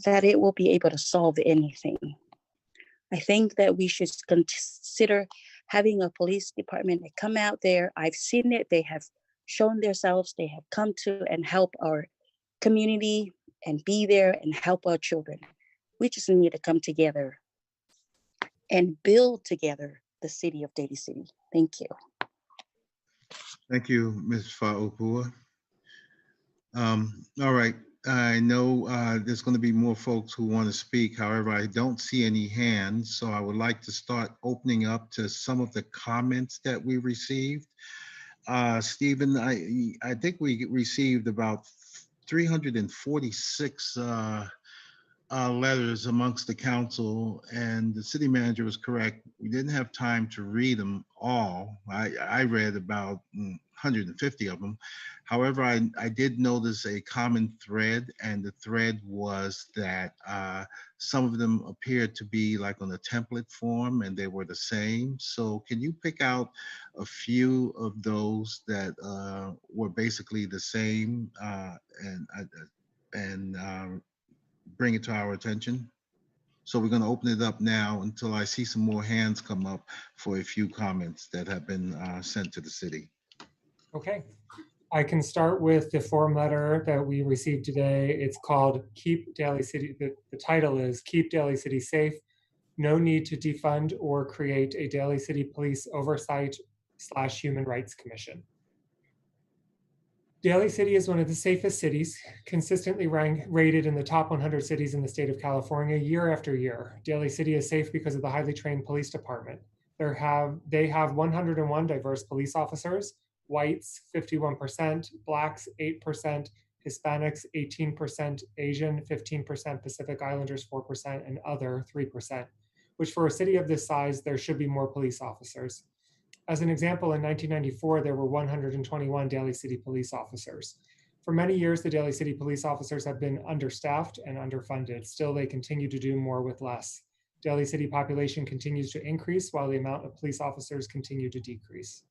that it will be able to solve anything. I think that we should consider having a police department that come out there. I've seen it. They have shown themselves. They have come to and help our community and be there and help our children. We just need to come together and build together the city of Daly City. Thank you.
Thank you, Ms. Fa'opua. All right, I know there's going to be more folks who want to speak. However, I don't see any hands, so I would like to start opening up to some of the comments that we received. Stephen, I think we received about 346 letters amongst the council, and the city manager was correct. We didn't have time to read them all. I read about 150 of them. However, I did notice a common thread, and the thread was that some of them appeared to be like on a template form, and they were the same. So can you pick out a few of those that were basically the same and bring it to our attention? So we're going to open it up now until I see some more hands come up for a few comments that have been sent to the city.
Okay, I can start with the form letter that we received today. It's called Keep Daly City. The title is Keep Daly City Safe. No need to defund or create a Daly City Police Oversight / Human Rights Commission. Daly City is one of the safest cities, consistently rated in the top 100 cities in the state of California year after year. Daly City is safe because of the highly trained police department. They have 101 diverse police officers, whites 51%, blacks 8%, Hispanics 18%, Asian 15%, Pacific Islanders 4%, and other 3%, which for a city of this size, there should be more police officers. As an example, in 1994, there were 121 Daly City police officers. For many years, the Daly City police officers have been understaffed and underfunded. Still, they continue to do more with less. Daly City population continues to increase while the amount of police officers continue to decrease.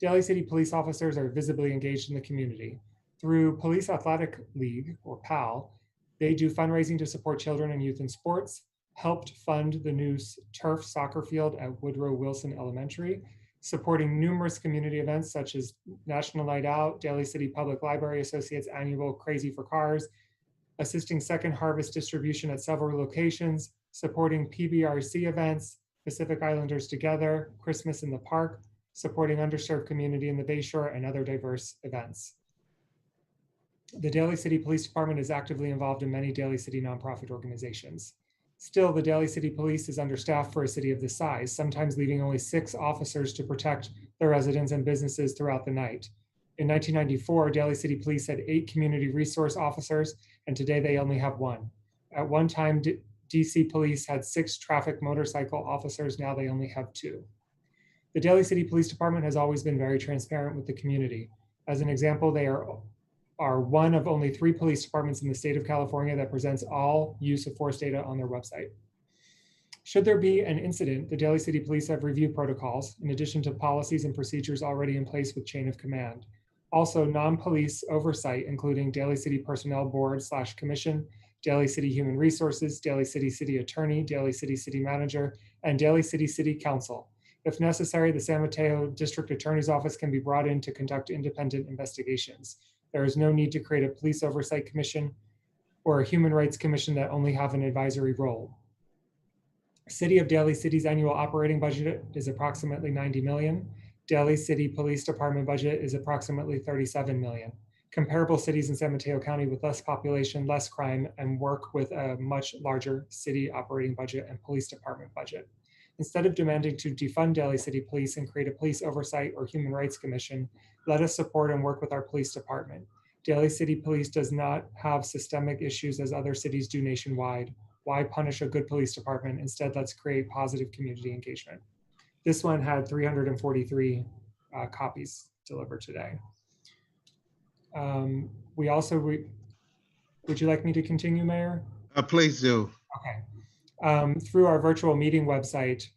Daly City police officers are visibly engaged in the community. Through Police Athletic League, or PAL, they do fundraising to support children and youth in sports, helped fund the new turf soccer field at Woodrow Wilson Elementary, supporting numerous community events such as National Night Out, Daly City Public Library Associates annual Crazy for Cars, assisting Second Harvest distribution at several locations, supporting PBRC events, Pacific Islanders Together, Christmas in the Park, supporting underserved community in the Bayshore, and other diverse events. The Daly City Police Department is actively involved in many Daly City nonprofit organizations. Still, the Daly City Police is understaffed for a city of this size, sometimes leaving only 6 officers to protect their residents and businesses throughout the night. In 1994, Daly City Police had 8 community resource officers, and today they only have 1. At one time, DC Police had 6 traffic motorcycle officers, now they only have 2. The Daly City Police Department has always been very transparent with the community. As an example, they are one of only 3 police departments in the state of California that presents all use of force data on their website. Should there be an incident, the Daly City Police have review protocols in addition to policies and procedures already in place with chain of command. Also, non-police oversight, including Daly City Personnel Board / Commission, Daly City Human Resources, Daly City City Attorney, Daly City City Manager, and Daly City City Council. If necessary, the San Mateo District Attorney's Office can be brought in to conduct independent investigations. There is no need to create a police oversight commission or a human rights commission that only have an advisory role. City of Daly City's annual operating budget is approximately 90 million. Daly City Police Department budget is approximately 37 million. Comparable cities in San Mateo County with less population, less crime, and work with a much larger city operating budget and police department budget. Instead of demanding to defund Daly City Police and create a police oversight or human rights commission, let us support and work with our police department. Daly City Police does not have systemic issues as other cities do nationwide. Why punish a good police department? Instead, let's create positive community engagement. This one had 343 copies delivered today. We also, would you like me to continue, Mayor?
Please do.
Okay. Through our virtual meeting website,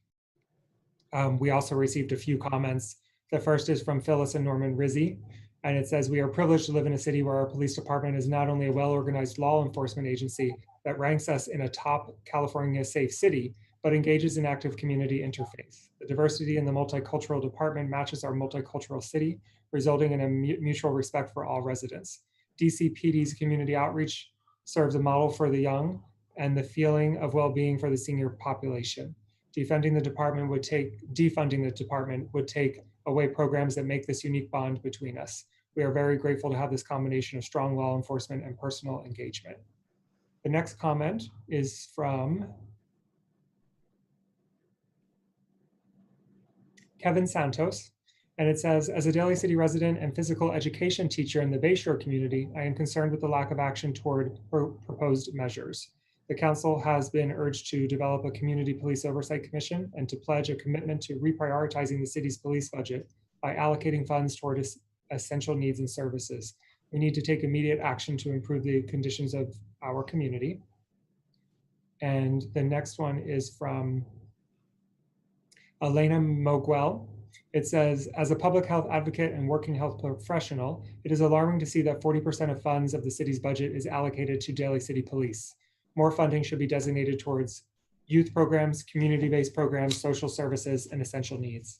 we also received a few comments. The first is from Phyllis and Norman Rizzi, and it says, we are privileged to live in a city where our police department is not only a well-organized law enforcement agency that ranks us in a top California safe city, but engages in active community interface. The diversity in the multicultural department matches our multicultural city, resulting in a mutual respect for all residents. DCPD's community outreach serves a model for the young and the feeling of well-being for the senior population. Defunding the department would take away programs that make this unique bond between us. We are very grateful to have this combination of strong law enforcement and personal engagement. The next comment is from Kevin Santos, and it says, as a Daly City resident and physical education teacher in the Bayshore community, I am concerned with the lack of action toward proposed measures. The council has been urged to develop a community police oversight commission and to pledge a commitment to reprioritizing the city's police budget by allocating funds toward essential needs and services. We need to take immediate action to improve the conditions of our community. And the next one is from Elena Moguel. It says, as a public health advocate and working health professional, it is alarming to see that 40% of funds of the city's budget is allocated to Daly City Police. More funding should be designated towards youth programs, community-based programs, social services, and essential needs.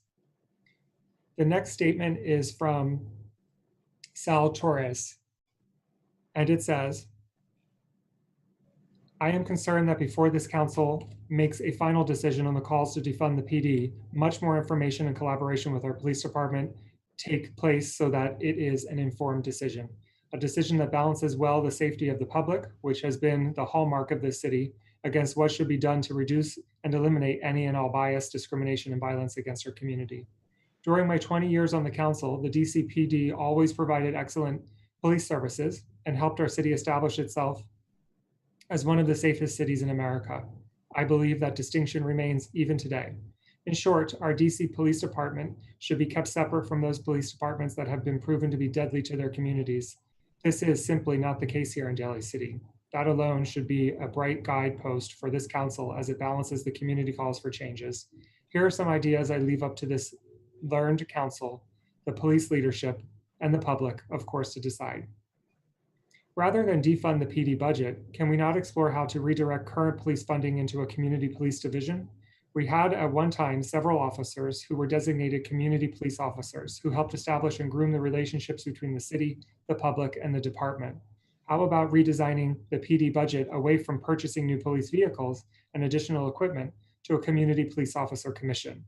The next statement is from Sal Torres, and it says, I am concerned that before this council makes a final decision on the calls to defund the PD, much more information and collaboration with our police department take place so that it is an informed decision. A decision that balances well the safety of the public, which has been the hallmark of this city, against what should be done to reduce and eliminate any and all bias, discrimination, and violence against our community. During my 20 years on the council, the DCPD always provided excellent police services and helped our city establish itself as one of the safest cities in America. I believe that distinction remains even today. In short, our DC Police Department should be kept separate from those police departments that have been proven to be deadly to their communities. This is simply not the case here in Daly City. That alone should be a bright guidepost for this council as it balances the community calls for changes. Here are some ideas I leave up to this learned council, the police leadership, and the public, of course, to decide. Rather than defund the PD budget, can we not explore how to redirect current police funding into a community police division? We had at one time several officers who were designated community police officers who helped establish and groom the relationships between the city, the public, and the department. How about redesigning the PD budget away from purchasing new police vehicles and additional equipment to a community police officer commission?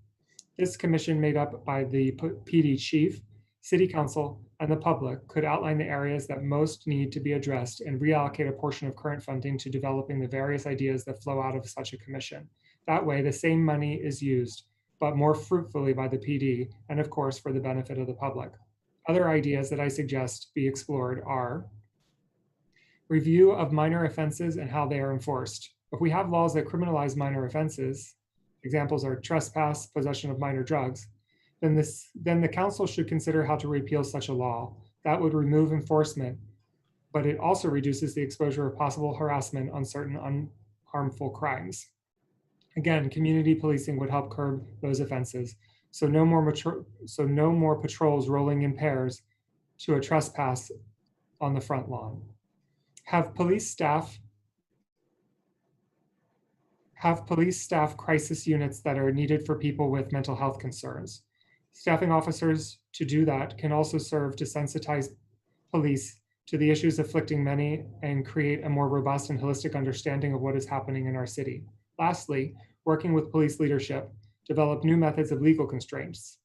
This commission, made up by the PD chief, city council, and the public, could outline the areas that most need to be addressed and reallocate a portion of current funding to developing the various ideas that flow out of such a commission. That way, the same money is used, but more fruitfully by the PD, and of course, for the benefit of the public. Other ideas that I suggest be explored are review of minor offenses and how they are enforced. If we have laws that criminalize minor offenses, examples are trespass, possession of minor drugs, then the council should consider how to repeal such a law. That would remove enforcement, but it also reduces the exposure of possible harassment on certain unharmful crimes. Again, community policing would help curb those offenses. So no more patrols rolling in pairs to a trespass on the front lawn. Have police staff crisis units that are needed for people with mental health concerns. Staffing officers to do that can also serve to sensitize police to the issues afflicting many and create a more robust and holistic understanding of what is happening in our city. Lastly, working with police leadership, develop new methods of legal constraints.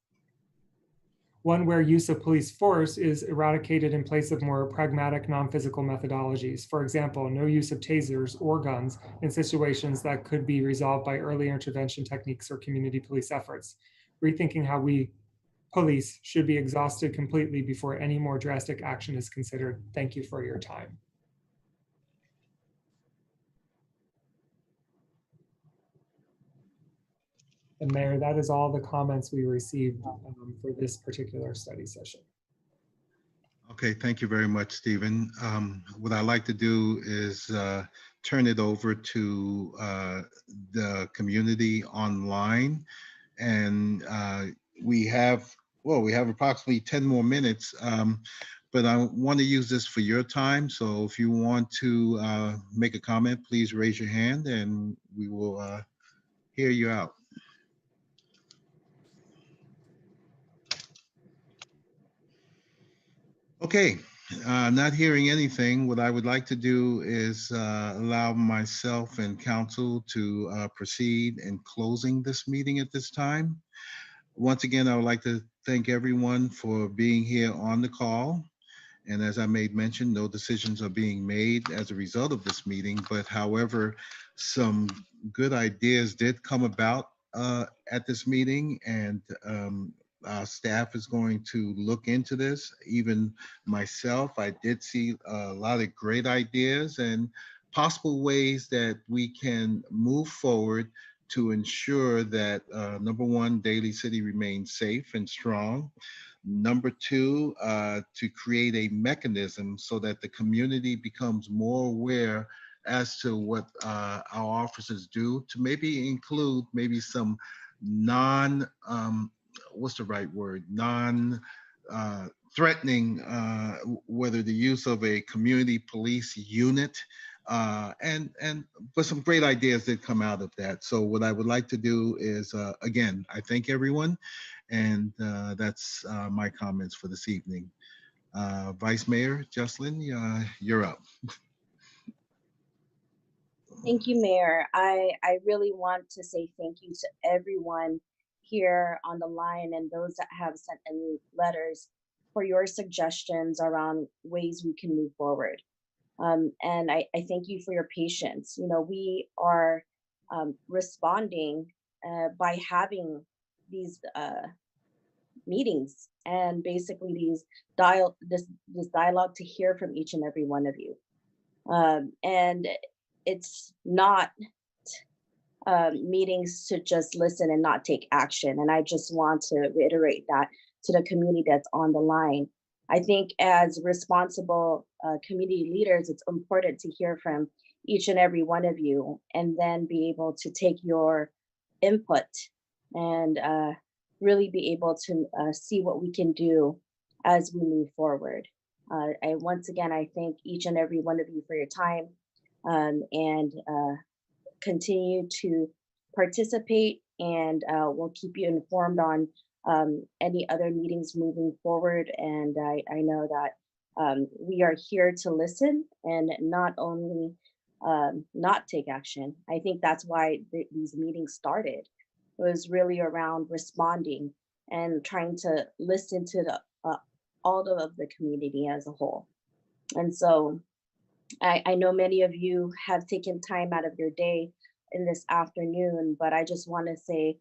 One where use of police force is eradicated in place of more pragmatic, non-physical methodologies. For example, no use of tasers or guns in situations that could be resolved by early intervention techniques or community police efforts. Rethinking how we police should be exhausted completely before any more drastic action is considered. Thank you for your time. And Mayor, that is all the comments we received for this particular study session.
Okay, thank you very much, Stephen. What I'd like to do is turn it over to the community online. And we have approximately 10 more minutes, but I want to use this for your time. So if you want to make a comment, please raise your hand and we will hear you out. Okay, not hearing anything, what I would like to do is allow myself and council to proceed in closing this meeting at this time. Once again, I would like to thank everyone for being here on the call. And as I made mention, no decisions are being made as a result of this meeting, but however, some good ideas did come about at this meeting, and our staff is going to look into this. Even myself, I did see a lot of great ideas and possible ways that we can move forward to ensure that, number one, Daly City remains safe and strong. Number two, to create a mechanism so that the community becomes more aware as to what our officers do, to maybe include maybe some what's the right word? Threatening, whether the use of a community police unit, but some great ideas did come out of that. So what I would like to do is, again, I thank everyone, and that's my comments for this evening. Vice Mayor Jocelyn, you're up.
Thank you, Mayor. I really want to say thank you to everyone here on the line and those that have sent in letters for your suggestions around ways we can move forward. And I thank you for your patience. You know, we are responding by having these meetings and basically this dialogue to hear from each and every one of you. And it's not meetings to just listen and not take action. And I just want to reiterate that to the community that's on the line. I think as responsible community leaders, it's important to hear from each and every one of you and then be able to take your input and really be able to see what we can do as we move forward. Once again, I thank each and every one of you for your time and continue to participate, and we'll keep you informed on any other meetings moving forward. And I know that we are here to listen and not only not take action. I think that's why these meetings started. It was really around responding and trying to listen to the all of the community as a whole. And so I know many of you have taken time out of your day in this afternoon, but I just want to say,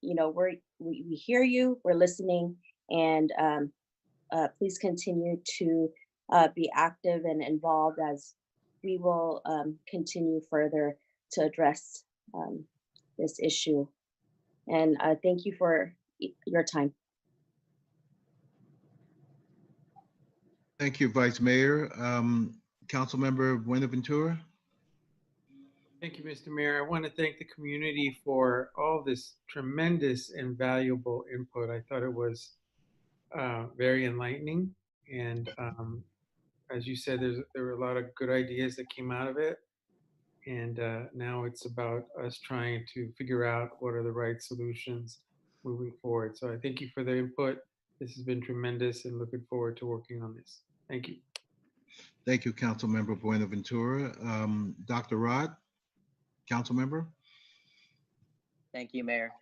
you know, we hear you, we're listening, and please continue to be active and involved as we will continue further to address this issue. And thank you for your time.
Thank you, Vice Mayor. Councilmember Buenaventura.
Thank you, Mr. Mayor. I want to thank the community for all this tremendous and valuable input. I thought it was very enlightening. And as you said, there were a lot of good ideas that came out of it. And now it's about us trying to figure out what are the right solutions moving forward. So I thank you for the input. This has been tremendous and looking forward to working on this. Thank you.
Thank you, Councilmember Buenaventura. Dr. Rod, Councilmember.
Thank you, Mayor.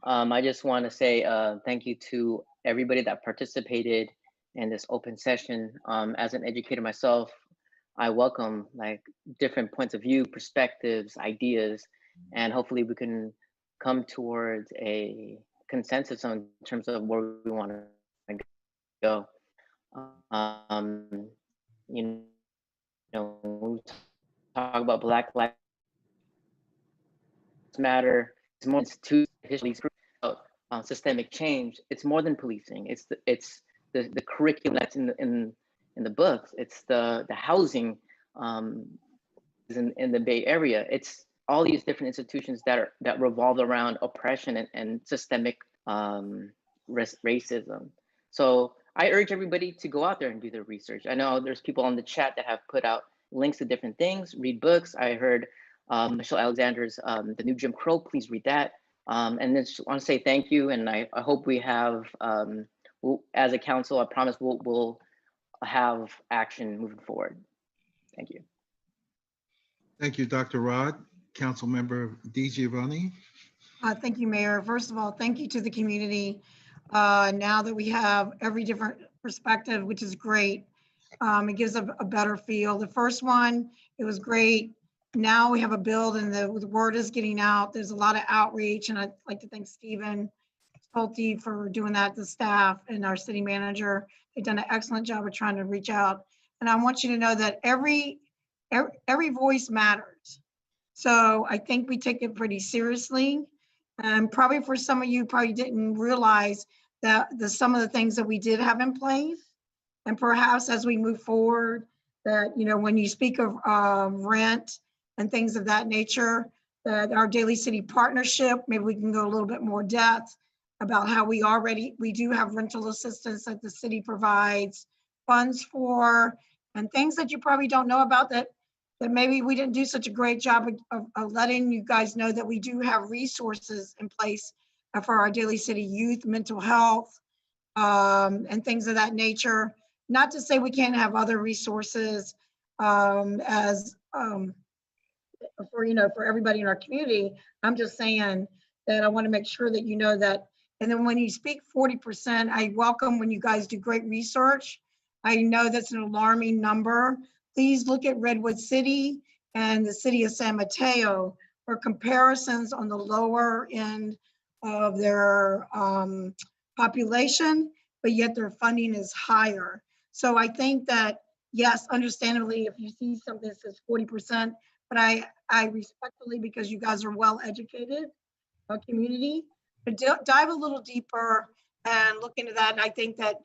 I just want to say thank you to everybody that participated in this open session. As an educator myself, I welcome like different points of view, perspectives, ideas, and hopefully we can come towards a consensus in terms of where we want to go. You know, when we talk about Black Lives Matter, it's more institutionally systemic change. It's more than policing. It's the curriculum that's in the books. It's the housing in the Bay Area. It's all these different institutions that revolve around oppression and systemic racism. So I urge everybody to go out there and do their research. I know there's people on the chat that have put out links to different things, read books. I heard Michelle Alexander's The New Jim Crow, please read that. And then just want to say thank you. And I hope we have, as a council, I promise we'll have action moving forward. Thank you.
Thank you, Dr. Rod. Councilmember DeGiovanni.
Thank you, Mayor. First of all, thank you to the community. Now that we have every different perspective, which is great, it gives a better feel. The first one, it was great. Now we have a build and the word is getting out. There's a lot of outreach, and I'd like to thank Stephen Schulte for doing that, the staff and our city manager. They've done an excellent job of trying to reach out. And I want you to know that every voice matters. So I think we take it pretty seriously. And probably for some of you probably didn't realize that some of the things that we did have in place. And perhaps as we move forward, that, you know, when you speak of rent and things of that nature, that our Daly City partnership, maybe we can go a little bit more depth about how we do have rental assistance that the city provides funds for, and things that you probably don't know about that maybe we didn't do such a great job of letting you guys know that we do have resources in place for our Daly City youth, mental health, and things of that nature. Not to say we can't have other resources for everybody in our community. I'm just saying that I want to make sure that you know that. And then when you speak 40%, I welcome when you guys do great research. I know that's an alarming number. Please look at Redwood City and the city of San Mateo for comparisons on the lower end of their population, but yet their funding is higher. So I think that, yes, understandably, if you see something that says 40%, but I respectfully, because you guys are well-educated community, but dive a little deeper and look into that. And I think that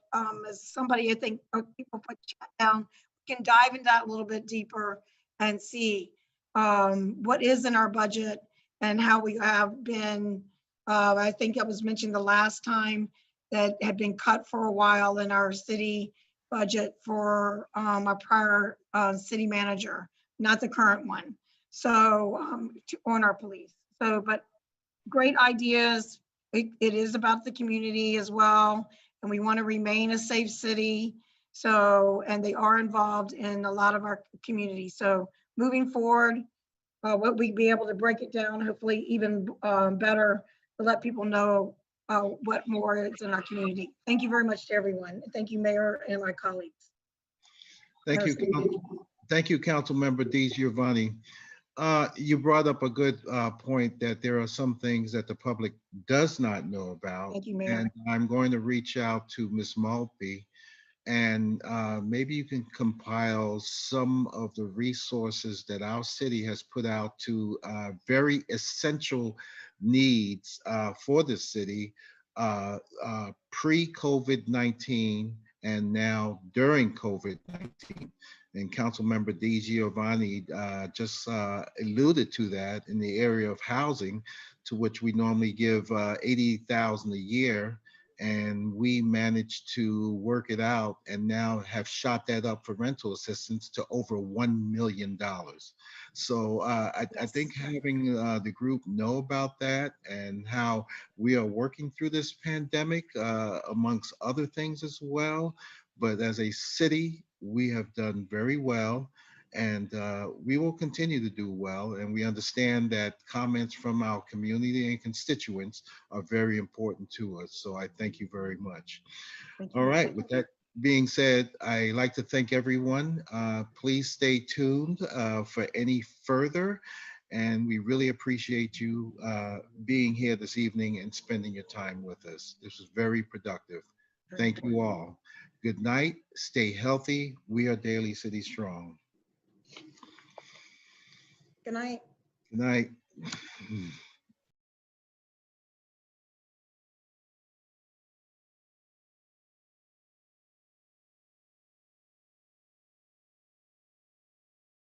as somebody, people put chat down, we can dive into that a little bit deeper and see what is in our budget and how we have been, I think it was mentioned the last time, that had been cut for a while in our city budget for our prior city manager, not the current one. So on our police. So, but great ideas. It is about the community as well. And we want to remain a safe city. So, and they are involved in a lot of our community. So moving forward, what we'd be able to break it down, hopefully even better, to let people know what more is in our community. Thank you very much to everyone. Thank you, Mayor, and my colleagues.
Thank you. Thank you, Councilmember DeGiovanni. You brought up a good point that there are some things that the public does not know about.
Thank you, Mayor.
And I'm going to reach out to Ms. Maltby, and maybe you can compile some of the resources that our city has put out to very essential needs for the city pre-COVID-19 and now during COVID-19. And Councilmember Di Giovanni just alluded to that in the area of housing, to which we normally give $80,000 a year. And we managed to work it out and now have shot that up for rental assistance to over $1 million. So I think having the group know about that and how we are working through this pandemic, amongst other things as well. But as a city, we have done very well, and we will continue to do well. And we understand that comments from our community and constituents are very important to us. So I thank you very much. All right, with that being said, I like to thank everyone. Please stay tuned for any further. And we really appreciate you being here this evening and spending your time with us. This was very productive. Thank you all. Good night. Stay healthy. We are Daly City Strong.
Good night.
Good night.